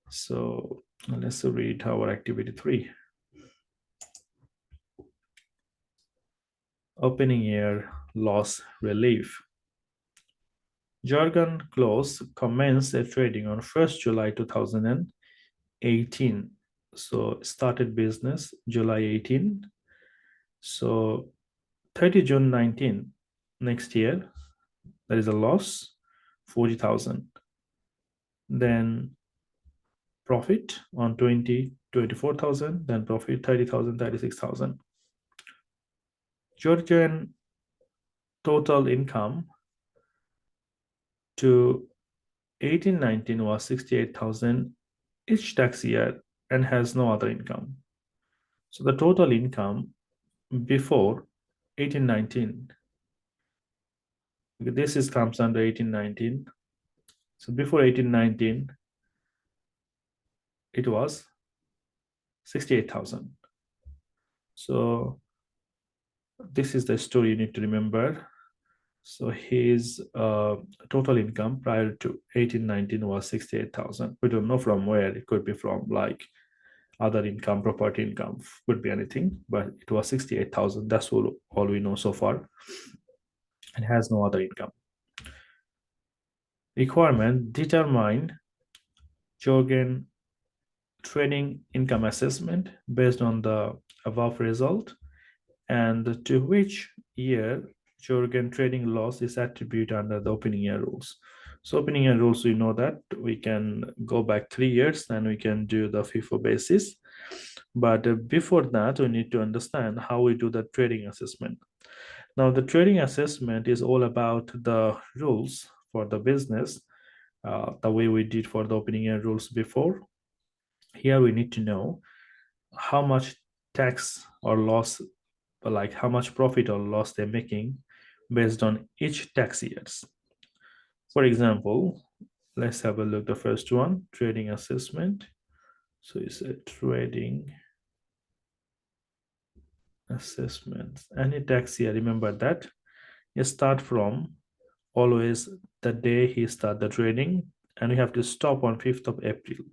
So let's read our activity 3. Opening year loss relief. Jurgen Kloss commenced trading on 1st July 2018. So started business July 18. So 30 June 19 next year, there is a loss 40,000. Then profit on 20, 24,000. Then profit 30,000, 36,000. Georgian total income to 1819 was 68,000 each tax year and has no other income. So the total income before 1819, this is comes under 1819. So before 1819, it was 68,000. So this is the story you need to remember. So his total income prior to 1819 was 68,000. We don't know from where. It could be from like other income, property income, could be anything, but it was 68,000. That's all we know so far. It has no other income. Requirement: determine Jorgen trading income assessment based on the above result, and to which year Jorgen trading loss is attributed under the opening year rules. So opening year rules, we know that we can go back 3 years and we can do the FIFO basis. But before that, we need to understand how we do the trading assessment. Now, the trading assessment is all about the rules for the business, the way we did for the opening year rules before. Here we need to know how much tax or loss but like how much profit or loss they're making based on each tax years. For example, let's have a look. The first one, trading assessment. So it's a trading assessment. Any tax year, remember that you start from always the day he start the trading, and you have to stop on 5th of April.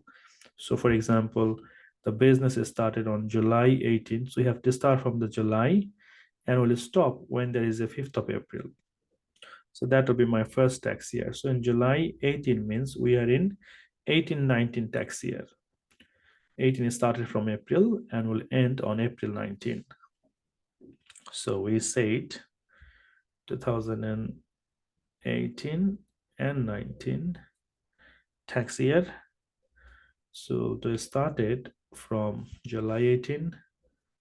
So for example, the business is started on July 18th, so you have to start from the July and will stop when there is a 5th of April. So that will be my first tax year. So in July 18 means we are in 18-19 tax year. 18 started from April and will end on April 19. So we said 2018 and 19 tax year. So they started from July 18.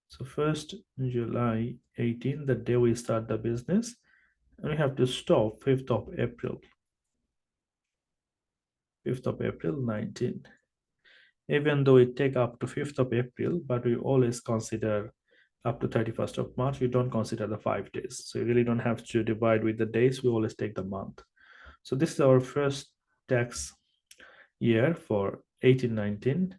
So first July 18, the day we start the business, and we have to stop 5th of April. 5th of April 19. Even though it take up to 5th of April, but we always consider up to 31st of March. We don't consider the 5 days. So you really don't have to divide with the days. We always take the month. So this is our first tax year for 18-19.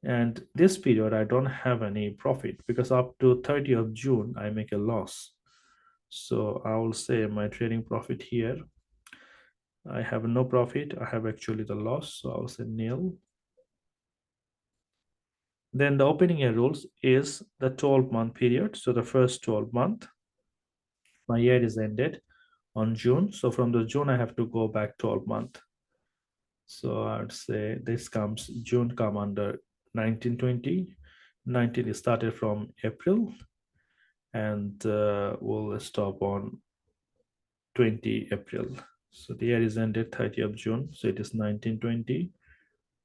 And this period, I don't have any profit because up to 30th of June, I make a loss. So I will say my trading profit here, I have no profit. I have actually the loss. So I'll say nil. Then the opening year rules is the 12-month period. So the first 12 month, my year is ended on June. So from the June, I have to go back 12 month. So I'd say this comes, June come under 1920. 19 is started from April and we'll stop on 20 April. So the year is ended 30th of June. So it is 1920.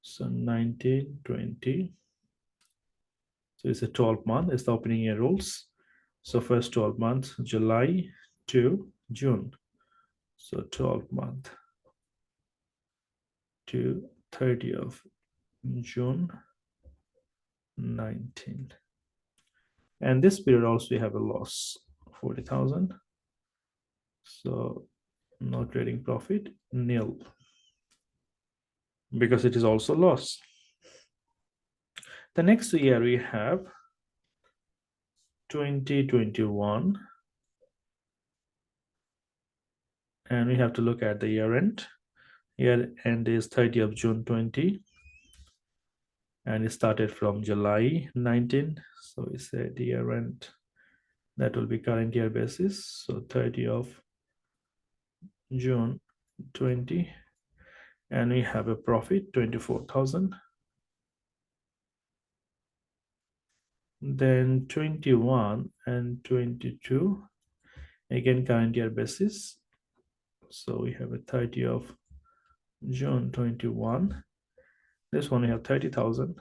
So 1920. So it's a 12 month. It's the opening year rules. So first 12 months, July to June. So 12 month to 30th of June 19. And this period also we have a loss, 40,000. So no trading profit, nil, because it is also loss. The next year we have 2021, and we have to look at the year end. Year end is 30th of June 20, and it started from July 19. So we said year end, that will be current year basis. So 30th of June 20, and we have a profit 24,000. Then 21 and 22, again current year basis. So we have a 30th of June 21. This one we have 30,000.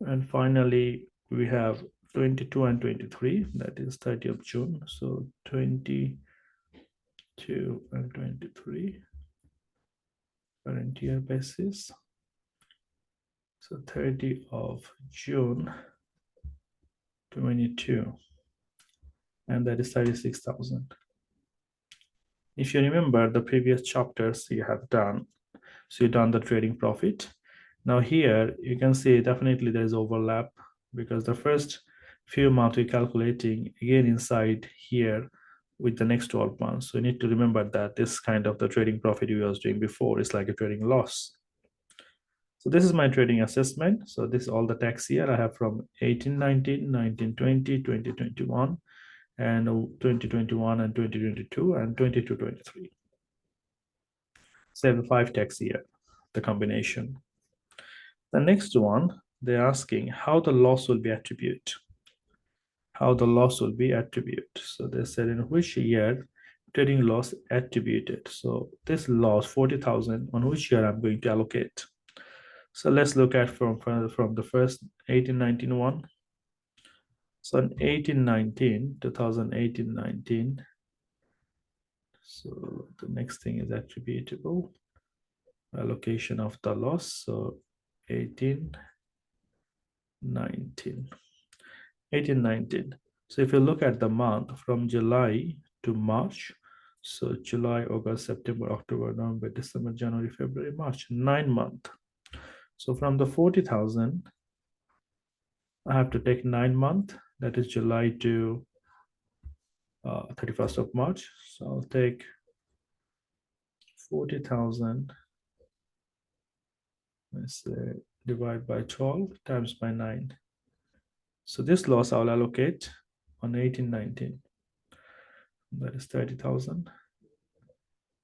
And finally, we have 22 and 23, that is 30th of June. So 22 and 23, current year basis. So 30th of June 22, and that is 36,000. If you remember the previous chapters you have done, so you've done the trading profit. Now here you can see definitely there is overlap because the first few months we're calculating again inside here with the next 12 months. So you need to remember that this kind of the trading profit you was doing before is like a trading loss. So this is my trading assessment. So this is all the tax year I have from 18-19, 19-20, 20-21, and 20-21 and 20-22 and 22-23. 7-5 tax year, the combination. The next one, they're asking how the loss will be attributed. How the loss will be attributed. So they said in which year trading loss attributed. So this loss 40,000 on which year I'm going to allocate. So let's look at from the first 18-19 one. So in 18-19, 2018-19. So the next thing is attributable allocation of the loss. So 18 19, 18, 19. So if you look at the month from July to March, so July, August, September, October, November, December, January, February, March, 9 months. So from the 40,000, I have to take 9 months, that is July to 31st of March. So I'll take 40,000, let's say, divide by 12 times by 9. So this loss I'll allocate on 18, 19. That is 30,000.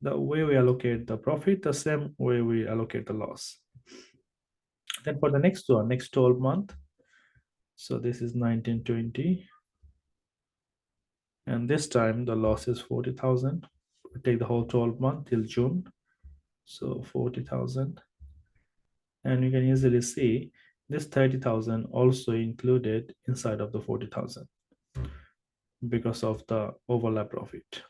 The way we allocate the profit, the same way we allocate the loss. Then for the next one, next 12 month, so this is 19, 20. And this time the loss is 40,000. We take the whole 12 month till June. So 40,000. And you can easily see this 30,000 also included inside of the 40,000 because of the overlap profit.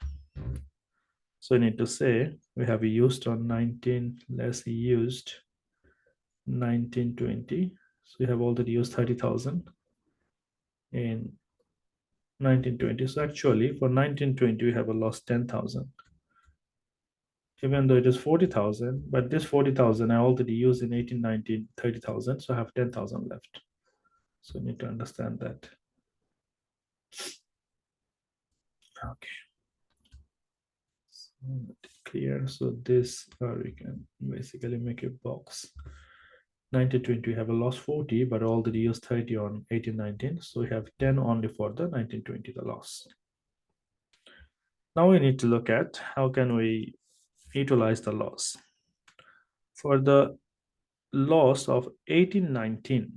So you need to say we have used on 19, less used 19, 20. So we have already used 30,000 in 1920. So actually for 1920, we have a loss 10,000. Even though it is 40,000, but this 40,000 I already used in 18, 19, 30,000. So I have 10,000 left. So you need to understand that. Okay. So clear. So this we can basically make a box. 1920 we have a loss 40, but already used 30 on 18, 19. So we have 10 only for the 1920, the loss. Now we need to look at how can we utilize the loss. For the loss of 18, 19,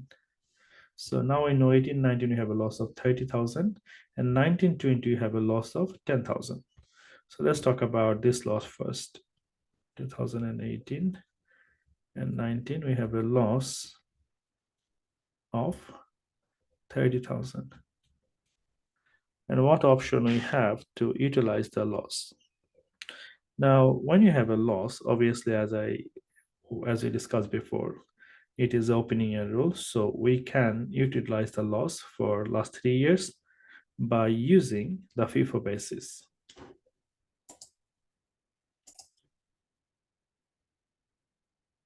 so now we know 18, 19 we have a loss of 30,000 and 19, 20 we have a loss of 10,000. So let's talk about this loss first. 2018 and 19 we have a loss of 30,000. And what option we have to utilize the loss? Now, when you have a loss, obviously, as we discussed before, it is opening a rule. So we can utilize the loss for last 3 years by using the FIFO basis.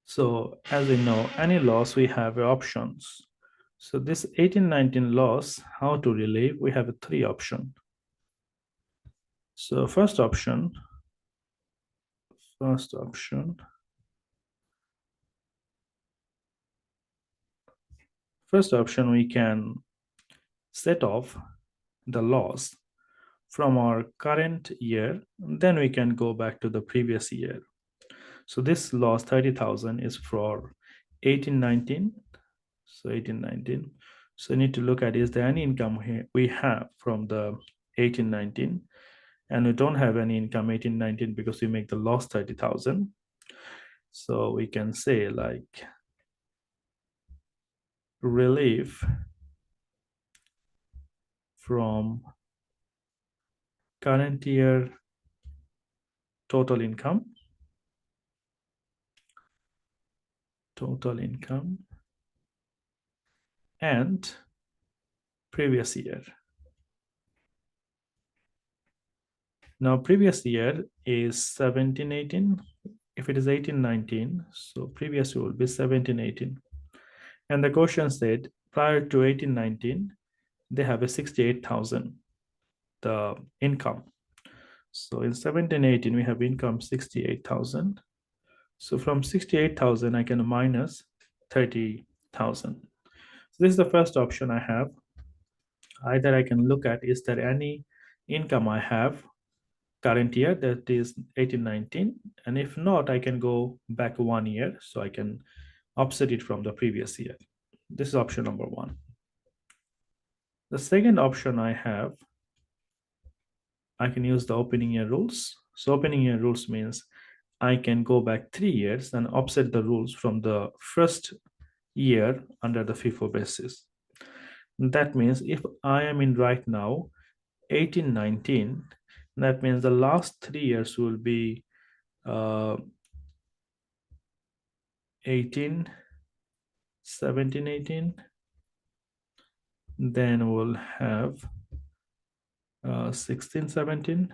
So as we know, any loss, we have options. So this 18-19 loss, how to relieve, we have 3 options. So first option, we can set off the loss from our current year, then we can go back to the previous year. So this loss 30,000 is for 18-19. So 18-19. So you need to look at, is there any income here we have from the 18-19, and we don't have any income 18-19 because we make the loss 30,000. So we can say like relief from current year total income and previous year. Now previous year is 17-18. If it is 18-19, so previous year will be 17-18. And the question said prior to 18-19, they have a 68,000 the income. So in 17-18, we have income 68,000. So from 68,000, I can minus 30,000. So this is the first option I have. Either I can look at, is there any income I have current year that is 18-19, and if not, I can go back 1 year, so I can offset it from the previous year. This is option number 1. The second option I have, I can use the opening year rules. So opening year rules means I can go back 3 years and offset the rules from the first year under the FIFO basis. That means if I am in right now 18-19, that means the last 3 years will be 18, 17, 18, Then we'll have 16, 17.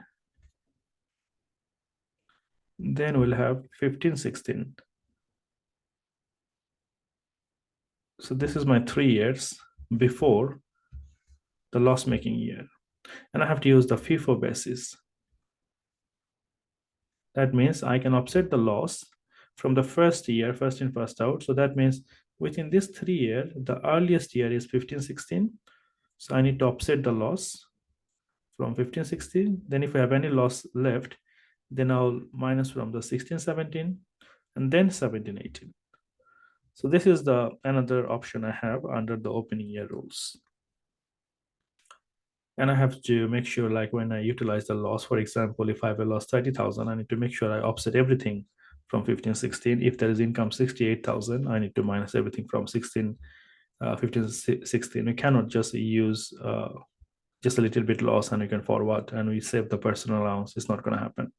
Then we'll have 15, 16. So this is my 3 years before the loss-making year. And I have to use the FIFO basis. That means I can offset the loss from the first year, first in, first out. So that means within this 3 year, the earliest year is 15, 16. So I need to offset the loss from 15, 16. Then if I have any loss left, then I'll minus from the 16, 17, and then 17, 18. So this is the another option I have under the opening year rules. And I have to make sure, like when I utilize the loss, for example, if I have a loss 30,000, I need to make sure I offset everything from 15, 16. If there is income 68,000, I need to minus everything from 16, 15, 16. We cannot just use just a little bit loss and we can forward and we save the personal allowance. It's not going to happen.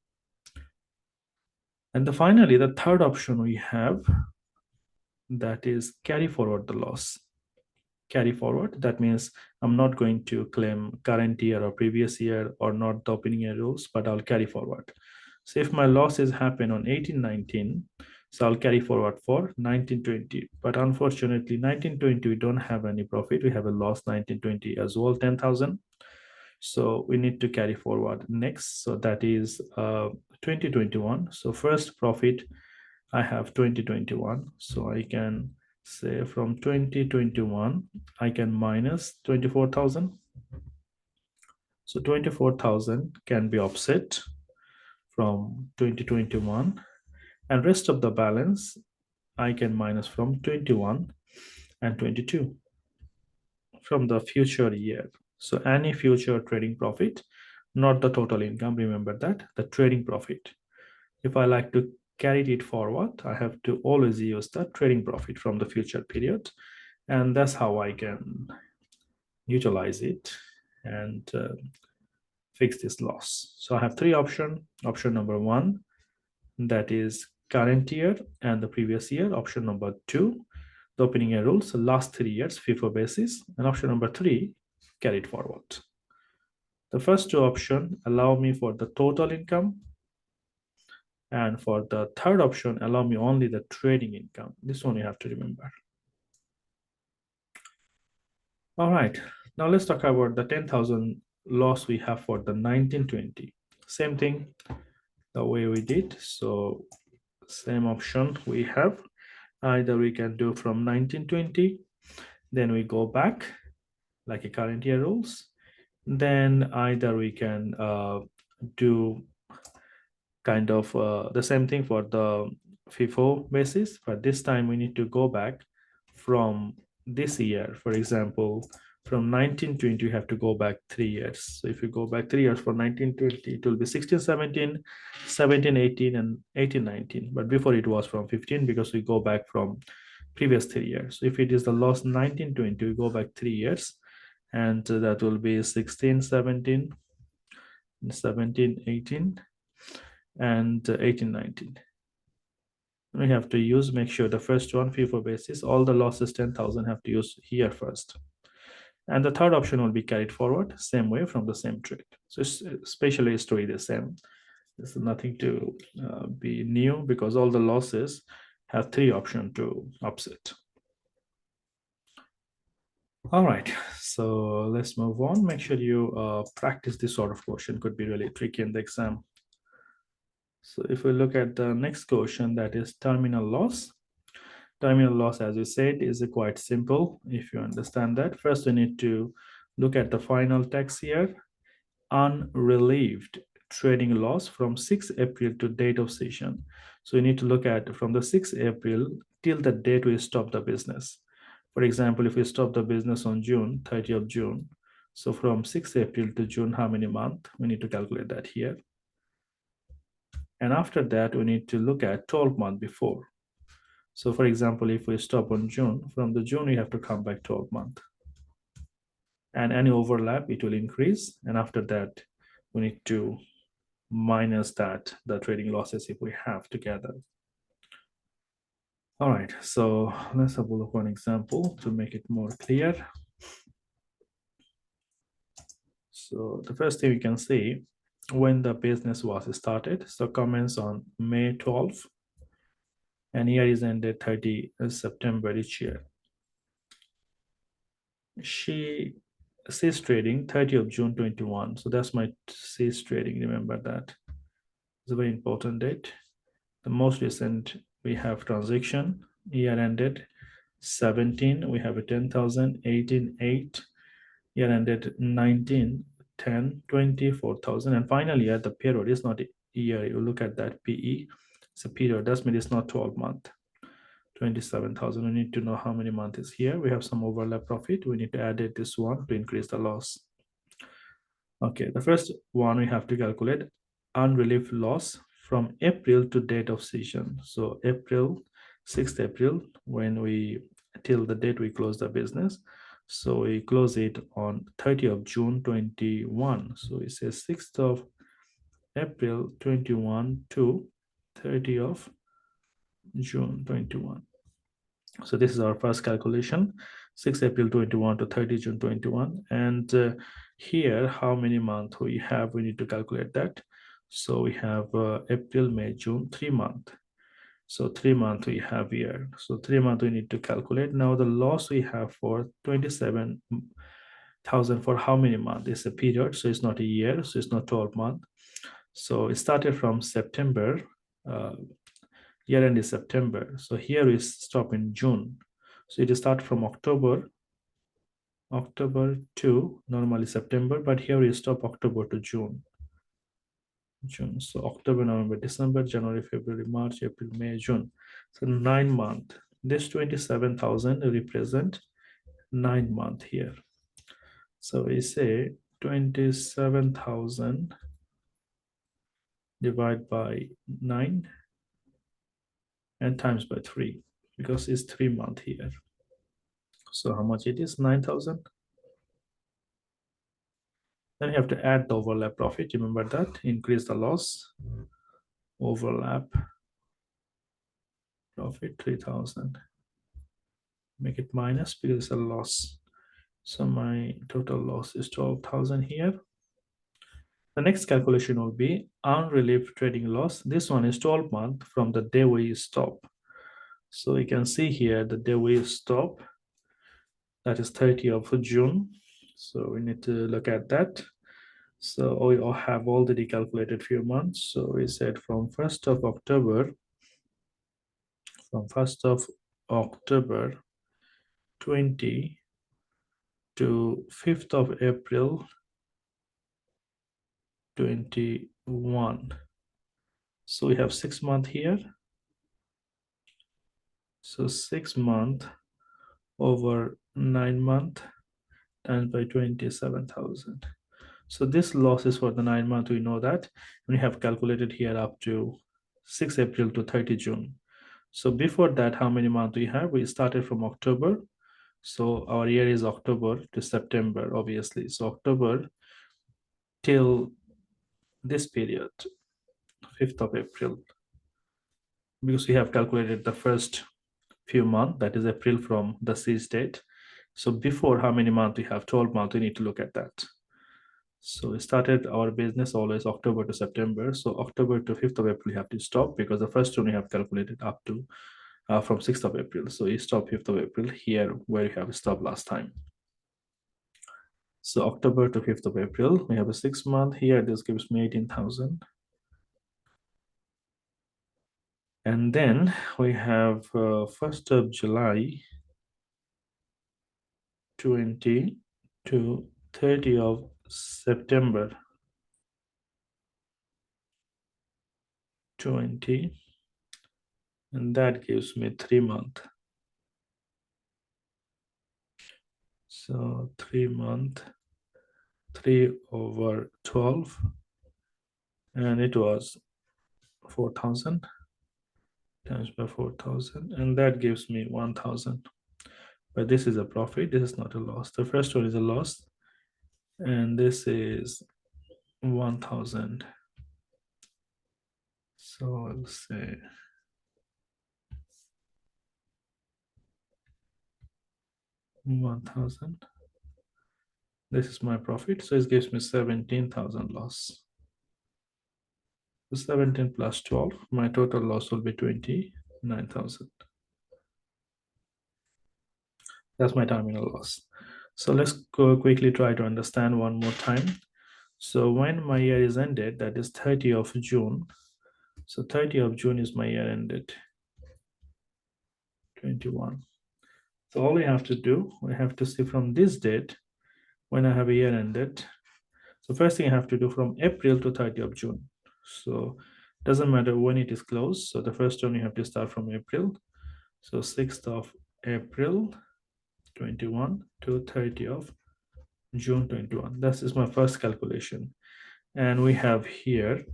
And finally, the third option we have, that is carry forward the loss. Carry forward, that means I'm not going to claim current year or previous year or not the opening year rules, but I'll carry forward. So if my losses happen on 18, 19, so I'll carry forward for 19, 20. But unfortunately, 19, 20, we don't have any profit. We have a loss 19, 20 as well, 10,000. So we need to carry forward next. So that is 2021. So first profit, I have 2021. So I can say from 2021, I can minus 24,000. So 24,000 can be offset from 2021, and rest of the balance I can minus from 21 and 22 from the future year. So any future trading profit, not the total income, remember that, the trading profit. If I like to carry it forward, I have to always use the trading profit from the future period. And that's how I can utilize it and fix this loss. So I have 3 options. Option number 1, that is current year and the previous year. Option number 2, the opening year rules, last 3 years, FIFO basis. And option number 3, carry it forward. The first 2 options allow me for the total income. And for the third option, allow me only the trading income. This one you have to remember. All right, now let's talk about the 10,000 loss we have for the 1920. Same thing, the way we did. So same option we have. Either we can do from 1920, then we go back like a current year rules. Then either we can do kind of the same thing for the FIFO basis, but this time we need to go back from this year. For example, from 1920, you have to go back 3 years. So if you go back 3 years for 1920, it will be 16, 17, 17, 18, and 18, 19. But before it was from 15 because we go back from previous 3 years. So if it is the loss 1920, we go back 3 years, and that will be 16, 17, 17, 18, and 18, 19. We have to use, make sure the first one, FIFO basis, all the losses 10,000 have to use here first. And the third option will be carried forward, same way from the same trade. So especially story the same. There's nothing to be new because all the losses have 3 options to offset. All right, so let's move on. Make sure you practice this sort of question, could be really tricky in the exam. So if we look at the next question, that is terminal loss. Terminal loss, as we said, is quite simple if you understand that. First, we need to look at the final tax year, unrelieved trading loss from 6 April to date of session. So we need to look at from the 6 April till the date we stop the business. For example, if we stop the business on June, 30th of June, so from 6 April to June, how many months? We need to calculate that here. And after that, we need to look at 12 months before. So for example, if we stop on June, from the June, we have to come back 12 months. And any overlap, it will increase. And after that, we need to minus that, the trading losses if we have together. All right, so let's have a look at one example to make it more clear. So the first thing we can see when the business was started. So commence on May 12th, and year is ended 30 September each year. She ceased trading 30 of June 21. So that's my cease trading. Remember that. It's a very important date. The most recent we have transaction year ended 17. We have a 10,000, 18, 8. Year ended 19, 10, 20, 4,000. And finally, at the period, it's not a year. You look at that PE, it's a period. That means it's not 12 month. 27,000. We need to know how many months is here. We have some overlap profit. We need to add it this one to increase the loss. Okay, the first one we have to calculate unrelieved loss from April to date of session. So April, 6th April, when we till the date we close the business. So we close it on 30th of June 21. So it says 6th of April 21 to 30th of June 21. So this is our first calculation, 6 April 21 to 30 June 21. And here, how many months we have, we need to calculate that. So we have April, May, June, 3 months. So 3 months we have here. So 3 months we need to calculate. Now the loss we have for 27,000 for how many months? It's a period, so it's not a year, so it's not 12 months. So it started from September, year end is September. So here we stop in June. So it start from October to normally September, but here we stop October to June. So October, November, December, January, February, March, April, May, June. So 9 months. This 27,000 represent 9 months here. So we say 27,000 divided by 9 and times by 3 because it's 3 months here. So how much it is? 9,000. Then you have to add the overlap profit. Remember that. Increase the loss. Overlap profit 3,000. Make it minus because it's a loss. So my total loss is 12,000 here. The next calculation will be unrelieved trading loss. This one is 12 months from the day we stop. So you can see here the day we stop, that is 30th of June. So we need to look at that. So we all have already calculated few months. So we said from 1st of October, 20 to 5th of April 21. So we have 6 months here. So 6 months over 9 months times by 27,000. So this loss is for the 9 months. We know that we have calculated here up to 6 April to 30 June. So before that, how many months we have? We started from October. So our year is October to September, obviously. So October till this period, 5th of April, because we have calculated the first few months, that is April from the cease date. So before how many months we have? 12 months. We need to look at that. So we started our business always October to September. So October to 5th of April, we have to stop because the first one we have calculated up to from 6th of April. So we stop 5th of April here where we have stopped last time. So October to 5th of April, we have a 6 month here. This gives me 18,000. And then we have 1st of July 20 to 30 of September 20, and that gives me 3 months. So 3 months, 3 over 12, and it was 4,000 times by 4,000, and that gives me 1,000. But this is a profit, this is not a loss. The first one is a loss, and this is 1,000. So I'll say 1,000. This is my profit. So it gives me 17,000 loss. So 17 plus 12, my total loss will be 29,000. That's my terminal loss. So let's go quickly try to understand one more time. So when my year is ended, that is 30th of June. So 30th of June is my year ended, 21. So all we have to do, we have to see from this date when I have a year ended. So first thing I have to do from April to 30th of June. So it doesn't matter when it is closed. So the first one you have to start from April. So 6th of April 21 to 30th of June 21. This is my first calculation. And we have here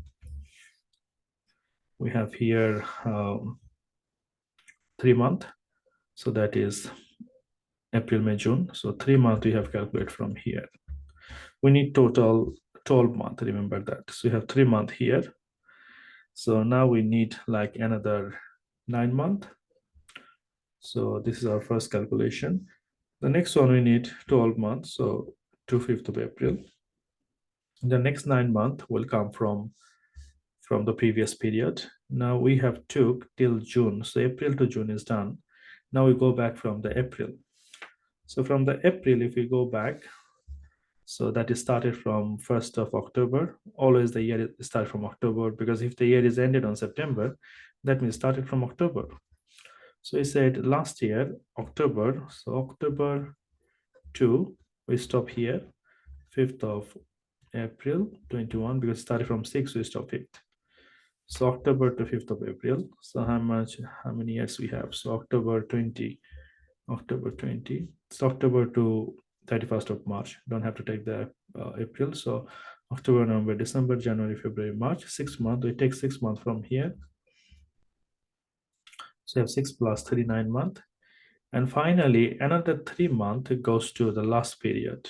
3 months. So that is April, May, June. So 3 months we have calculated from here. We need total 12 months, remember that. So we have 3 months here. So now we need like another 9 months. So this is our first calculation. The next one we need 12 months. So 25th of April. The next 9 months will come from the previous period. Now we have took till June. So April to June is done. Now we go back from the April. So from the April, if we go back, so that is started from 1st of October. Always the year is started from October, because if the year is ended on September, that means started from October. So we said last year, October. So October 2, we stop here, 5th of April 21, because started from 6, we stop 5th. So October to 5th of April. So how many years we have? So October 20. So October to 31st of March. Don't have to take the April. So October, November, December, January, February, March. 6 months. We take 6 months from here. So you have 6 plus 3, 9 months. And finally, another 3 months goes to the last period.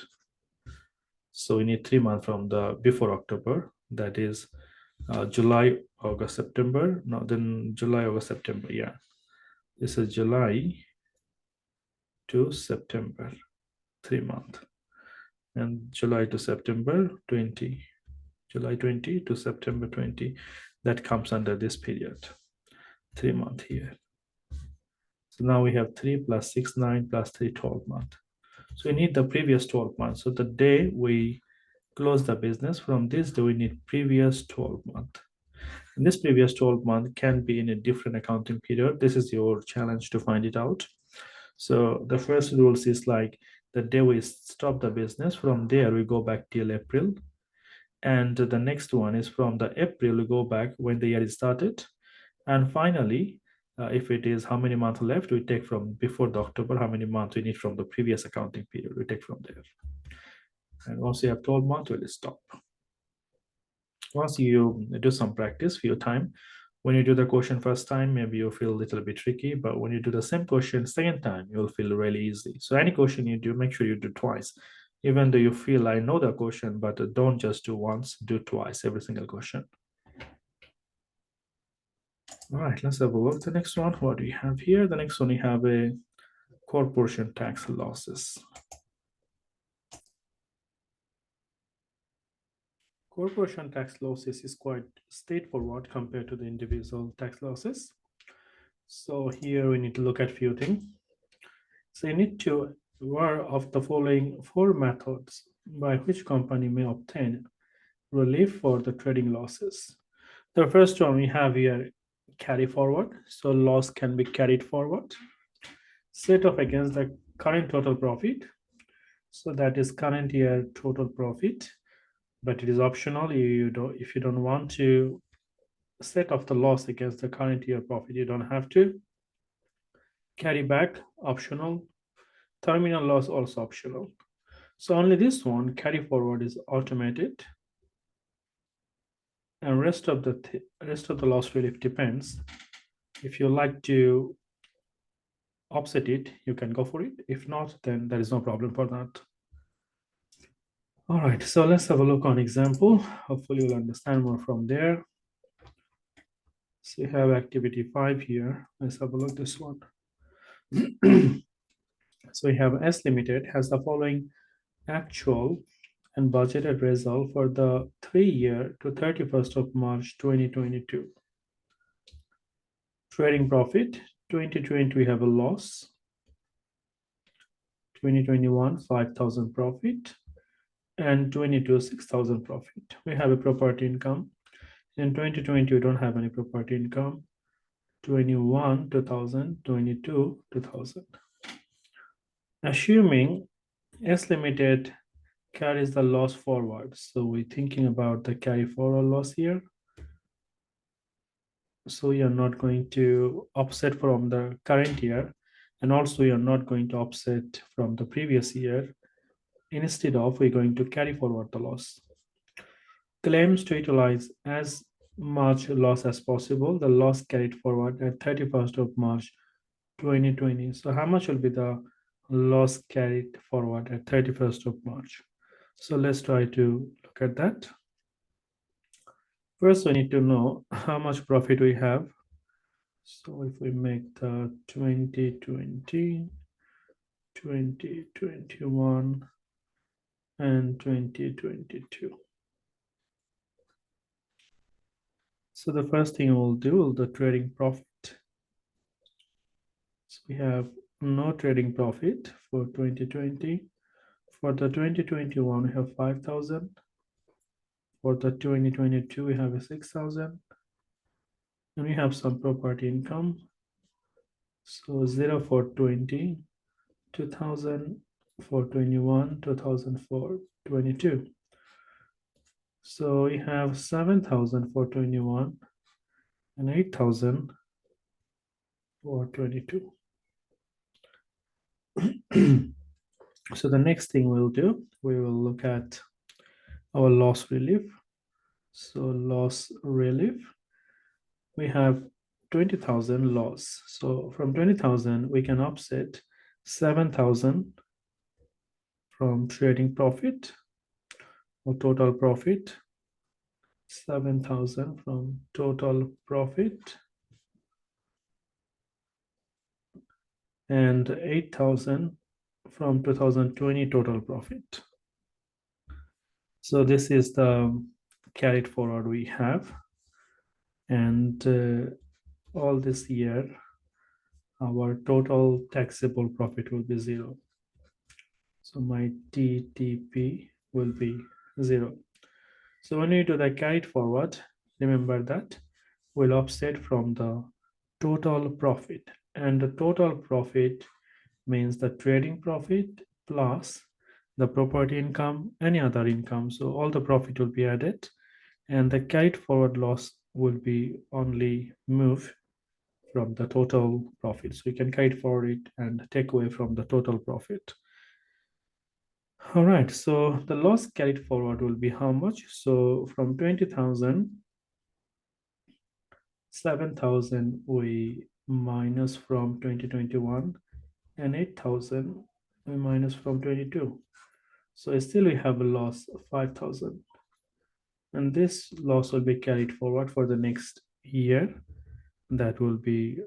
So we need 3 months from the before October. That is July, August, September. No, then July, August, September. Yeah. This is July to September, 3 months. And July to September 20. July 20 to September 20. That comes under this period. 3 months here. So now we have 3 plus 6, 9 plus 3, 12 months. So we need the previous 12 months. So the day we close the business, from this day we need previous 12 months. And this previous 12 month can be in a different accounting period. This is your challenge to find it out. So the first rules is like the day we stop the business, from there we go back till April. And the next one is from the April, we go back when the year is started. And finally, if it is how many months left, we take from before the October, how many months we need from the previous accounting period, we take from there. And once you have 12 months, we'll stop. Once you do some practice for your time, when you do the question first time, maybe you feel a little bit tricky, but when you do the same question second time, you'll feel really easy. So any question you do, make sure you do twice. Even though you feel I know the question, but don't just do once, do twice, every single question. All right, let's have a look. The next one, what do you have here? The next one, you have a corporation tax losses. Corporation tax losses is quite straightforward compared to the individual tax losses. So here we need to look at a few things. So you need to aware of the following 4 methods by which company may obtain relief for the trading losses. The first one we have here, carry forward. So loss can be carried forward, set off against the current total profit. So that is current year total profit, but it is optional. If you don't want to set off the loss against the current year profit, you don't have to. Carry back, optional. Terminal loss, also optional. So only this one, carry forward, is automated, and rest of the loss relief depends. If you like to offset it, you can go for it. If not, then there is no problem for that. All right, so let's have a look on example. Hopefully you'll understand more from there. So you have activity 5 here. Let's have a look at this one. So we have S Limited has the following actual and budgeted result for the 3-year to 31st of March 2022. Trading profit, 2020 we have a loss, 2021 5,000 profit, and 22 6,000 profit. We have a property income. In 2020 we don't have any property income. 21 2000, 22 2000. Assuming S Limited carries the loss forward, so we're thinking about the carry forward loss here. So you're not going to offset from the current year, and also you're not going to offset from the previous year. Instead of, we're going to carry forward the loss. Claims to utilize as much loss as possible, the loss carried forward at 31st of March 2020. So how much will be the loss carried forward at 31st of March? So let's try to look at that. First, we need to know how much profit we have. So if we make the 2020, 2021, and 2022. So the first thing we'll do is the trading profit. So we have no trading profit for 2020. For the 2021, we have 5,000. For the 2022, we have a 6,000. And we have some property income. So 0 for 20, 2,000 for 21, 2,000 for 22. So we have 7,000 for 21 and 8,000 for 22. So the next thing we'll do, we will look at our loss relief. So loss relief, we have 20,000 loss. So from 20,000, we can offset 7,000 from trading profit or total profit, 7,000 from total profit, and 8,000 from 2020 total profit. So this is the carried forward we have, and all this year our total taxable profit will be 0. So my TTP will be 0. So when we do the carried forward, remember that we'll offset from the total profit, and the total profit means the trading profit plus the property income, any other income. So all the profit will be added, and the carried forward loss will be only moved from the total profit. So you can carry forward it and take away from the total profit. All right, so the loss carried forward will be how much? So from 20,000, 7,000 we minus from 2021, and 8,000 we minus from 22. So still we have a loss of 5,000. And this loss will be carried forward for the next year. That will be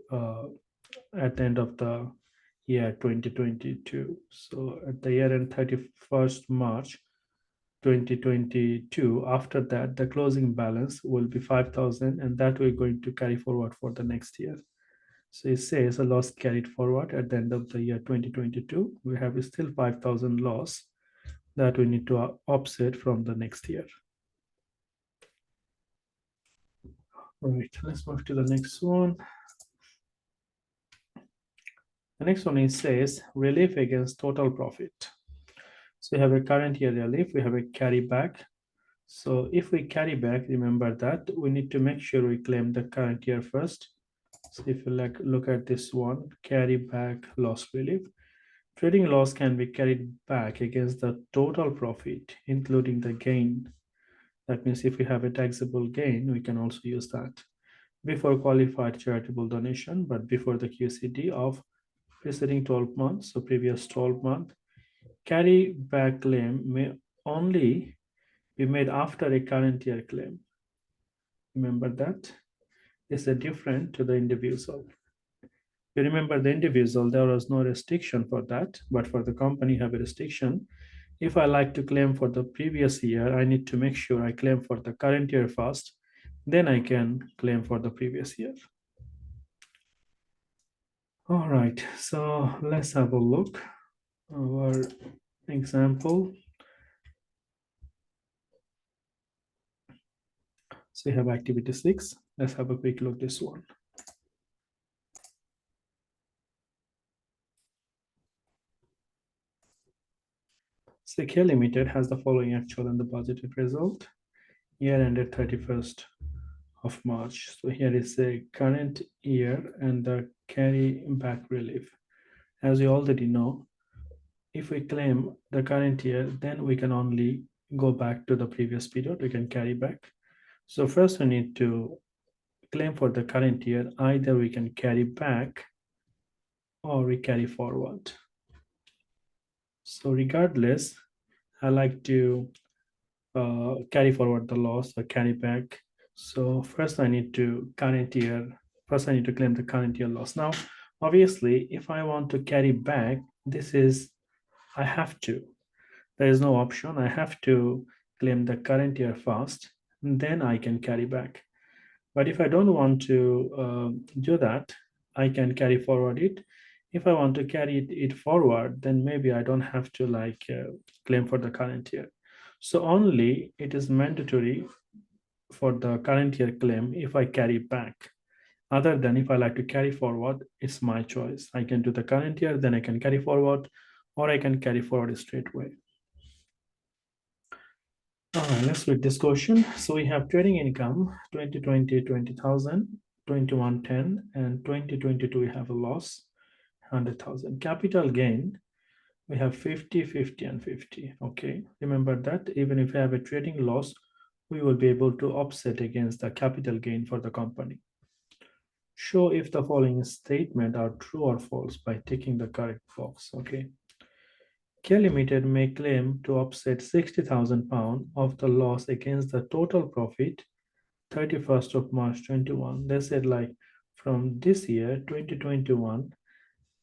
at the end of the year 2022. So at the year end 31st March 2022, after that, the closing balance will be 5,000, and that we're going to carry forward for the next year. So it says a loss carried forward at the end of the year 2022. We have still 5,000 loss that we need to offset from the next year. All right, let's move to the next one. The next one is says relief against total profit. So we have a current year relief, we have a carry back. So if we carry back, remember that we need to make sure we claim the current year first. So if you look at this one, carry back loss relief. Trading loss can be carried back against the total profit, including the gain. That means if we have a taxable gain, we can also use that. Before qualified charitable donation, but before the QCD of preceding 12 months, so previous 12 months, carry back claim may only be made after a current year claim. Remember that is different to the individual. You remember the individual, there was no restriction for that, but for the company have a restriction. If I like to claim for the previous year, I need to make sure I claim for the current year first, then I can claim for the previous year. All right, so let's have a look. Our example. So we have activity 6. Let's have a quick look at this one. Secure Limited has the following actual and the budgeted result. Year ended 31st of March. So here is a current year and the carry back relief. As you already know, if we claim the current year, then we can only go back to the previous period. We can carry back. So first we need to claim for the current year. Either we can carry back or we carry forward. So regardless, I like to carry forward the loss or carry back. So first I need to first I need to claim the current year loss. Now, obviously, if I want to carry back, I have to. There is no option. I have to claim the current year first, and then I can carry back. But if I don't want to do that, I can carry forward it. If I want to carry it forward, then maybe I don't have to claim for the current year. So only it is mandatory for the current year claim if I carry back. Other than if I like to carry forward, it's my choice. I can do the current year, then I can carry forward, or I can carry forward straight away. All right, let's read this question. So we have trading income 2020 20,000, 21 10, and 2022 we have a loss 100,000. Capital gain we have 50 50 and 50. Okay, remember that even if we have a trading loss, we will be able to offset against the capital gain for the company. Show if the following statement are true or false by ticking the correct box. Okay, K Limited may claim to offset £60,000 of the loss against the total profit 31st of March 21. They said like from this year 2021,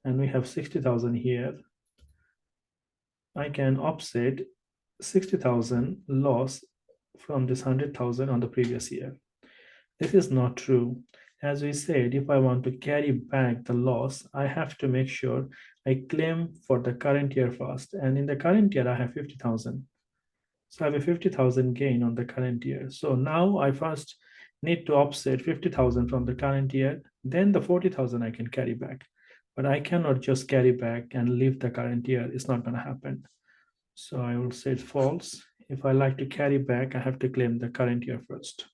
and we have 60,000 here. I can offset 60,000 loss from this 100,000 on the previous year. This is not true. As we said, if I want to carry back the loss, I have to make sure I claim for the current year first. And in the current year, I have 50,000. So I have a 50,000 gain on the current year. So now I first need to offset 50,000 from the current year. Then the 40,000 I can carry back. But I cannot just carry back and leave the current year. It's not going to happen. So I will say it's false. If I like to carry back, I have to claim the current year first.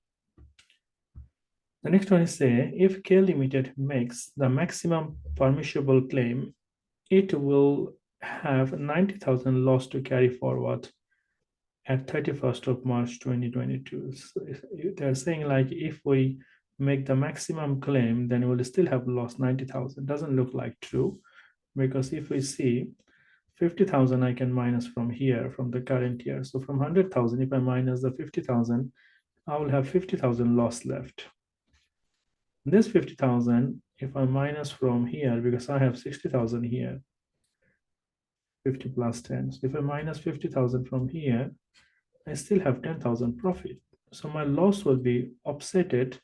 The next one is say, if K Limited makes the maximum permissible claim, it will have 90,000 loss to carry forward at 31st of March 2022. So they're saying like if we make the maximum claim, then we'll still have lost 90,000. Doesn't look like true, because if we see 50,000 I can minus from here, from the current year. So from 100,000, if I minus the 50,000, I will have 50,000 loss left. This 50,000, if I minus from here, because I have 60,000 here, 50 plus 10. So if I minus 50,000 from here, I still have 10,000 profit. So my loss will be offsetted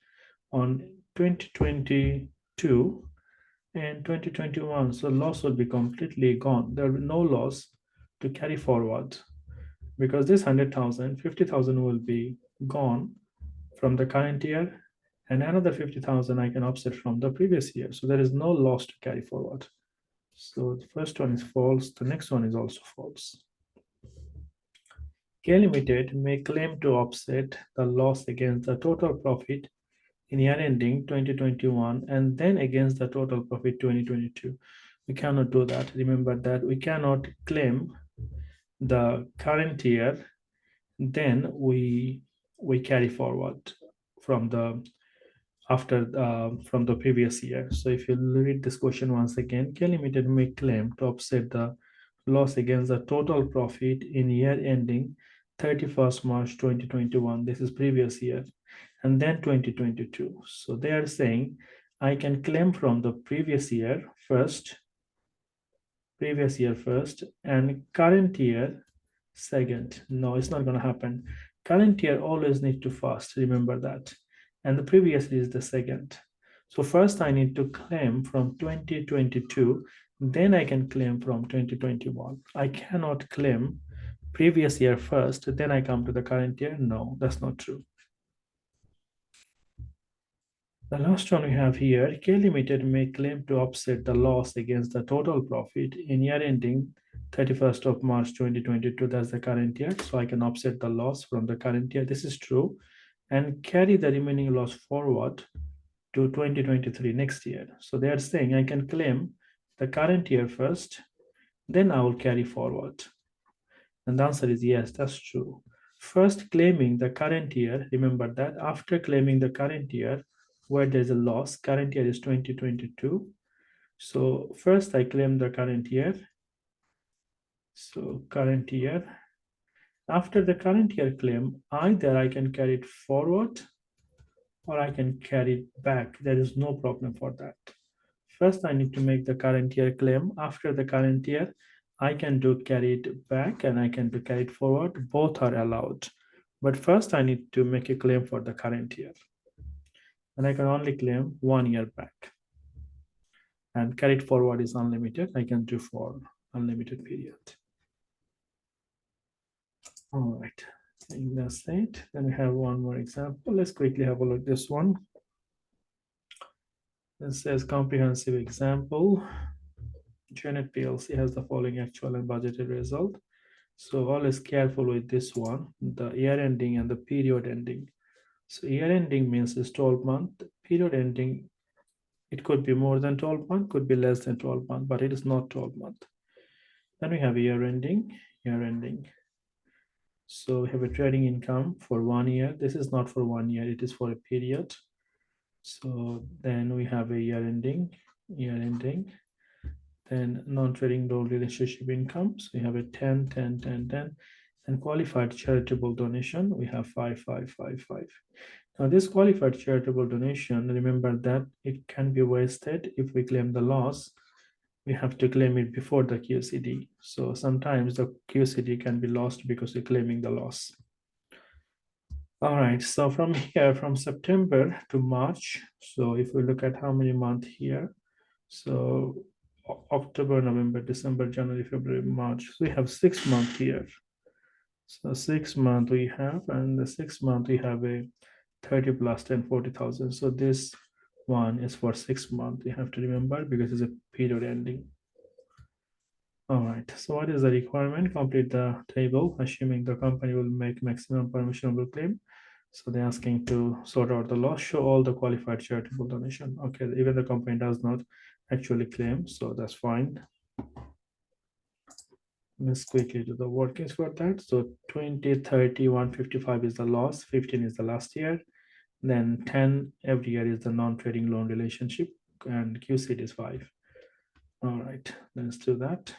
on 2022 and 2021. So loss will be completely gone. There will be no loss to carry forward, because this 100,000, 50,000 will be gone from the current year, and another 50,000 I can offset from the previous year. So there is no loss to carry forward. So the first one is false. The next one is also false. K Limited may claim to offset the loss against the total profit in year ending 2021 and then against the total profit 2022. We cannot do that. Remember that we cannot claim the current year, then we carry forward from the from the previous year. So if you read this question once again, K Limited may claim to offset the loss against the total profit in year ending 31st March 2021. This is previous year, and then 2022. So they are saying I can claim from the previous year first, and current year second. No, it's not going to happen. Current year always need to first, remember that. And the previous is the second. So first I need to claim from 2022, then I can claim from 2021. I cannot claim previous year first, then I come to the current year. No, that's not true. The last one we have here, K Limited may claim to offset the loss against the total profit in year ending 31st of March 2022. That's the current year. So I can offset the loss from the current year. This is true. And carry the remaining loss forward to 2023 next year. So they are saying I can claim the current year first, then I will carry forward. And the answer is yes, that's true. First claiming the current year, remember that after claiming the current year, where there's a loss, current year is 2022. So first I claim the current year. So current year. After the current year claim, either I can carry it forward or I can carry it back. There is no problem for that. First, I need to make the current year claim. After the current year, I can do carry it back and I can do carry it forward. Both are allowed. But first, I need to make a claim for the current year. And I can only claim 1 year back. And carry it forward is unlimited. I can do for unlimited period. All right. I think that's it. Then we have one more example. Let's quickly have a look at this one. This says comprehensive example. Janet PLC has the following actual and budgeted result. So always careful with this one, the year ending and the period ending. So year ending means it's 12 month, period ending, it could be more than 12 month, could be less than 12 month, but it is not 12 month. Then we have year ending, year ending. So we have a trading income for 1 year. This is not for 1 year, it is for a period. So then we have a year ending, then non-trading loan relationship income. So we have a 10, 10, 10, 10, and qualified charitable donation. We have 5, 5, 5, 5. Now this qualified charitable donation, remember that it can be wasted if we claim the loss. We have to claim it before the QCD. So sometimes the QCD can be lost because we're claiming the loss. All right, so from here, from September to March, so if we look at how many months here, so October, November, December, January, February, March, so we have 6 months here. So 6 months we have, and the 6 month we have a 30 plus 10, 40,000. So this one is for 6 months. You have to remember because it's a period ending. All right, so what is the requirement? Complete the table, assuming the company will make maximum permissionable claim. So they're asking to sort out the loss, show all the qualified charitable donation. Okay, even the company does not actually claim, so that's fine. Let's quickly do the workings for that. So 20, 30, 155 is the loss, 15 is the last year. Then 10 every year is the non-trading loan relationship, and QCD is 5. All right, let's do that.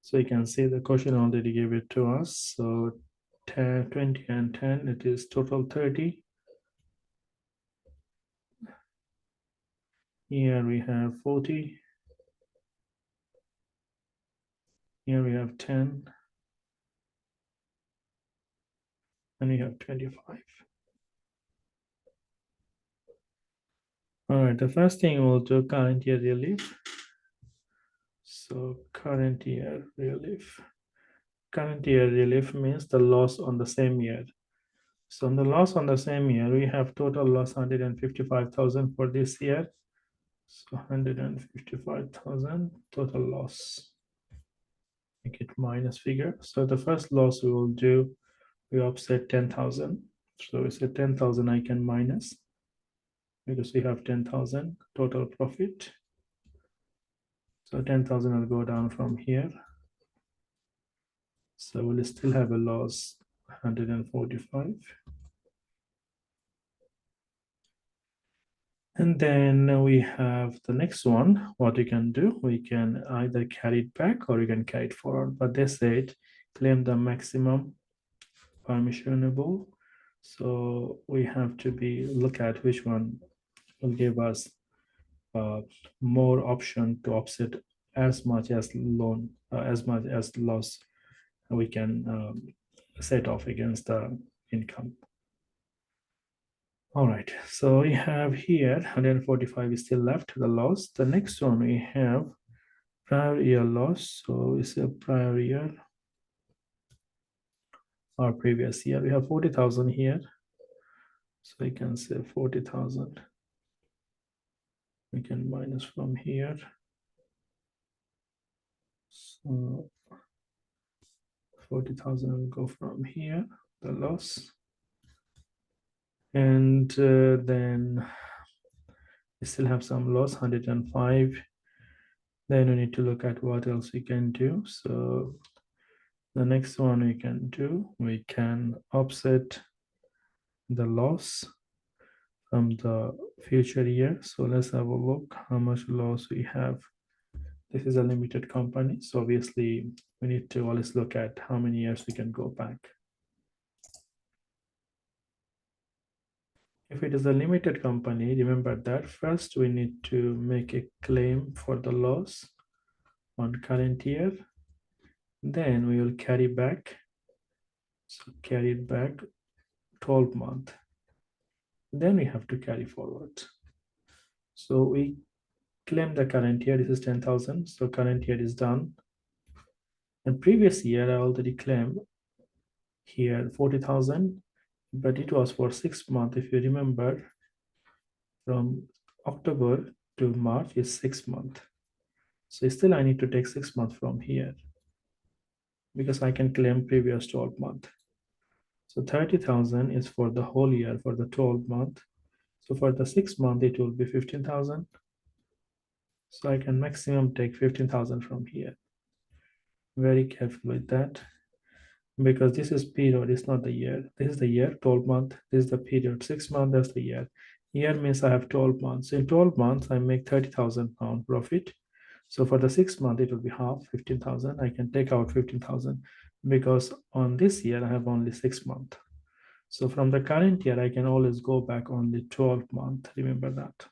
So you can see the question already gave it to us. So 10, 20 and 10, it is total 30. Here we have 40. Here we have 10. And we have 25. All right, the first thing we'll do current year relief. So current year relief. Current year relief means the loss on the same year. So on the loss on the same year, we have total loss 155,000 for this year. So 155,000 total loss. Make it minus figure. So the first loss we will do, we offset 10,000. So we say 10,000 I can minus because we have 10,000 total profit. So 10,000 will go down from here. So we'll still have a loss 145. And then we have the next one. What we can do, we can either carry it back or we can carry it forward. But they said claim the maximum permissionable. So we have to look at which one will give us more option to offset as much as loan, as much as loss we can set off against the income. All right, so we have here 145 is still left, the loss. The next one we have prior year loss. So it's a prior year or previous year. We have 40,000 here. So we can say 40,000. We can minus from here. So 40,000 will go from here, the loss. And then we still have some loss, 105. Then we need to look at what else we can do. So the next one we can do, we can offset the loss from the future year. So let's have a look how much loss we have. This is a limited company, so obviously we need to always look at how many years we can go back. If it is a limited company, remember that first we need to make a claim for the loss on current year. Then we will carry back. So carry it back 12 months. Then we have to carry forward. So we claim the current year. This is 10,000. So current year is done. And previous year I already claimed here 40,000, but it was for 6 months. If you remember, from October to March is 6 months. So still I need to take 6 months from here because I can claim previous 12 months. So 30,000 is for the whole year for the 12 month. So for the 6 month, it will be 15,000. So I can maximum take 15,000 from here. Very careful with that because this is period, it's not the year. This is the year, 12 month. This is the period, 6 months, that's the year. Year means I have 12 months. So in 12 months, I make 30,000 pound profit. So for the 6 month, it will be half, 15,000. I can take out 15,000 because on this year, I have only 6 months. So from the current year, I can always go back only 12 months. Remember that.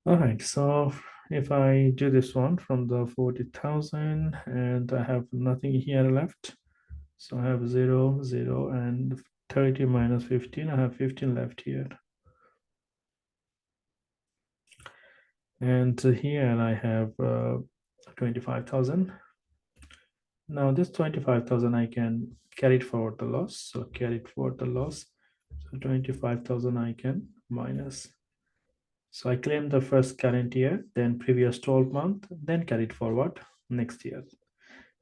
All right, so if I do this one from the 40,000 and I have nothing here left. So I have 0, 0 and 30 minus 15. I have 15 left here. And here I have 25,000. Now this 25,000 I can carry it forward the loss. So carry it forward the loss. So 25,000 I can minus. So I claim the first current year, then previous 12 month, then carry it forward next year.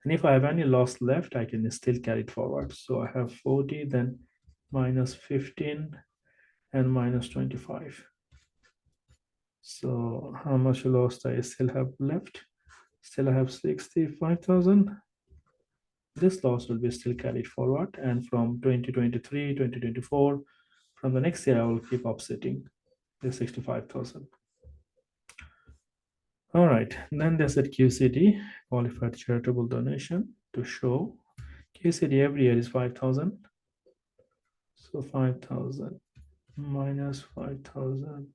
And if I have any loss left, I can still carry it forward. So I have 40, then minus 15 and minus 25. So how much loss I still have left? Still I have 65,000. This loss will be still carried forward. And from 2023, 2024, from the next year, I will keep offsetting the 65,000. All right, then there's a QCD, qualified charitable donation, to show QCD every year is 5,000. So 5,000 minus 5,000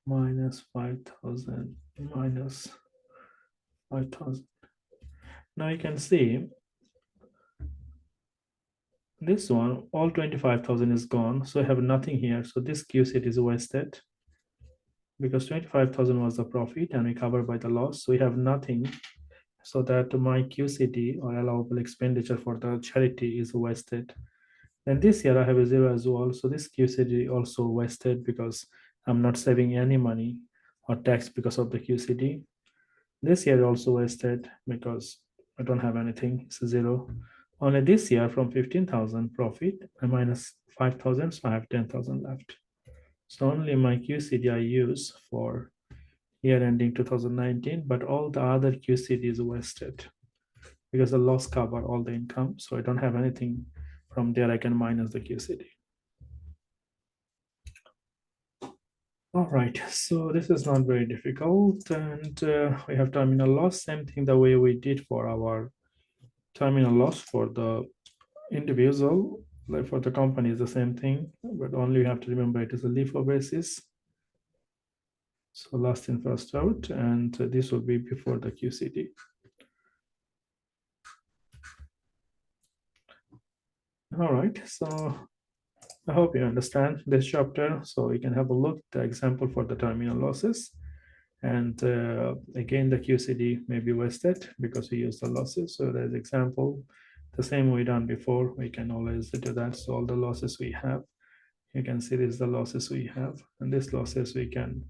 minus 5,000 minus 5,000. Now you can see this one, all 25,000 is gone. So I have nothing here. So this QCD is wasted because 25,000 was the profit and we covered by the loss. So we have nothing. So that my QCD or allowable expenditure for the charity is wasted. And this year I have a 0 as well. So this QCD also wasted because I'm not saving any money or tax because of the QCD. This year also wasted because I don't have anything. It's a 0. Only this year from 15,000 profit, I minus 5,000, so I have 10,000 left. So only my QCD I use for year ending 2019, but all the other QCD is wasted because the loss cover all the income. So I don't have anything from there. I can minus the QCD. All right, so this is not very difficult. And we have terminal loss, same thing the way we did for our terminal loss for the individual, like for the company is the same thing, but only you have to remember it is a LIFO basis. So last in, first out, and this will be before the QCD. All right, so I hope you understand this chapter. So we can have a look at the example for the terminal losses. And again, the QCD may be wasted because we use the losses. So there's example, the same we done before, we can always do that. So all the losses we have, you can see this is the losses we have. And these losses we can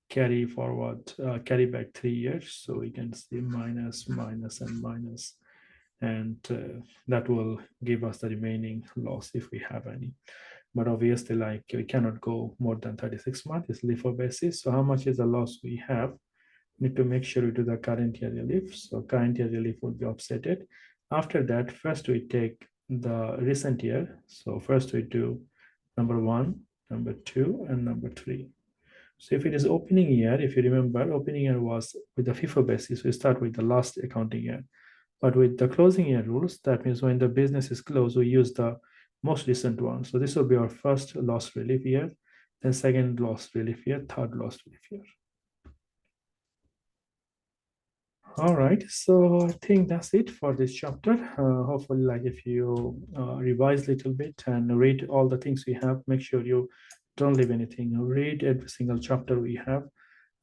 carry forward, carry back 3 years. So we can see minus, minus, and minus. And that will give us the remaining loss if we have any. But obviously, like we cannot go more than 36 months, it's LIFO basis. So how much is the loss we have? Need to make sure we do the current year relief. So current year relief will be offsetted. After that, first we take the recent year. So first we do number 1, number 2, and number 3. So if it is opening year, if you remember, opening year was with the FIFO basis, we start with the last accounting year. But with the closing year rules, that means when the business is closed, we use the most recent one. So this will be our first loss relief year, then second loss relief year, third loss relief year. All right, so I think that's it for this chapter. Hopefully, like if you revise a little bit and read all the things we have, make sure you don't leave anything. Read every single chapter we have.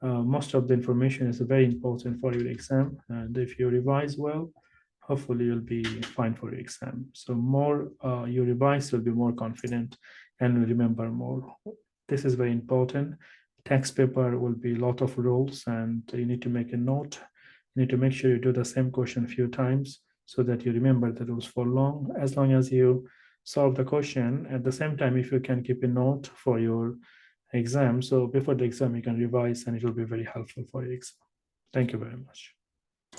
Most of the information is very important for your exam, and if you revise well, hopefully you'll be fine for your exam. So more you revise, you'll be more confident and remember more. This is very important. Text paper will be a lot of rules, and you need to make a note. You need to make sure you do the same question a few times so that you remember the rules for long. As long as you solve the question, at the same time, if you can keep a note for your exam, so before the exam, you can revise and it will be very helpful for your exam. Thank you very much.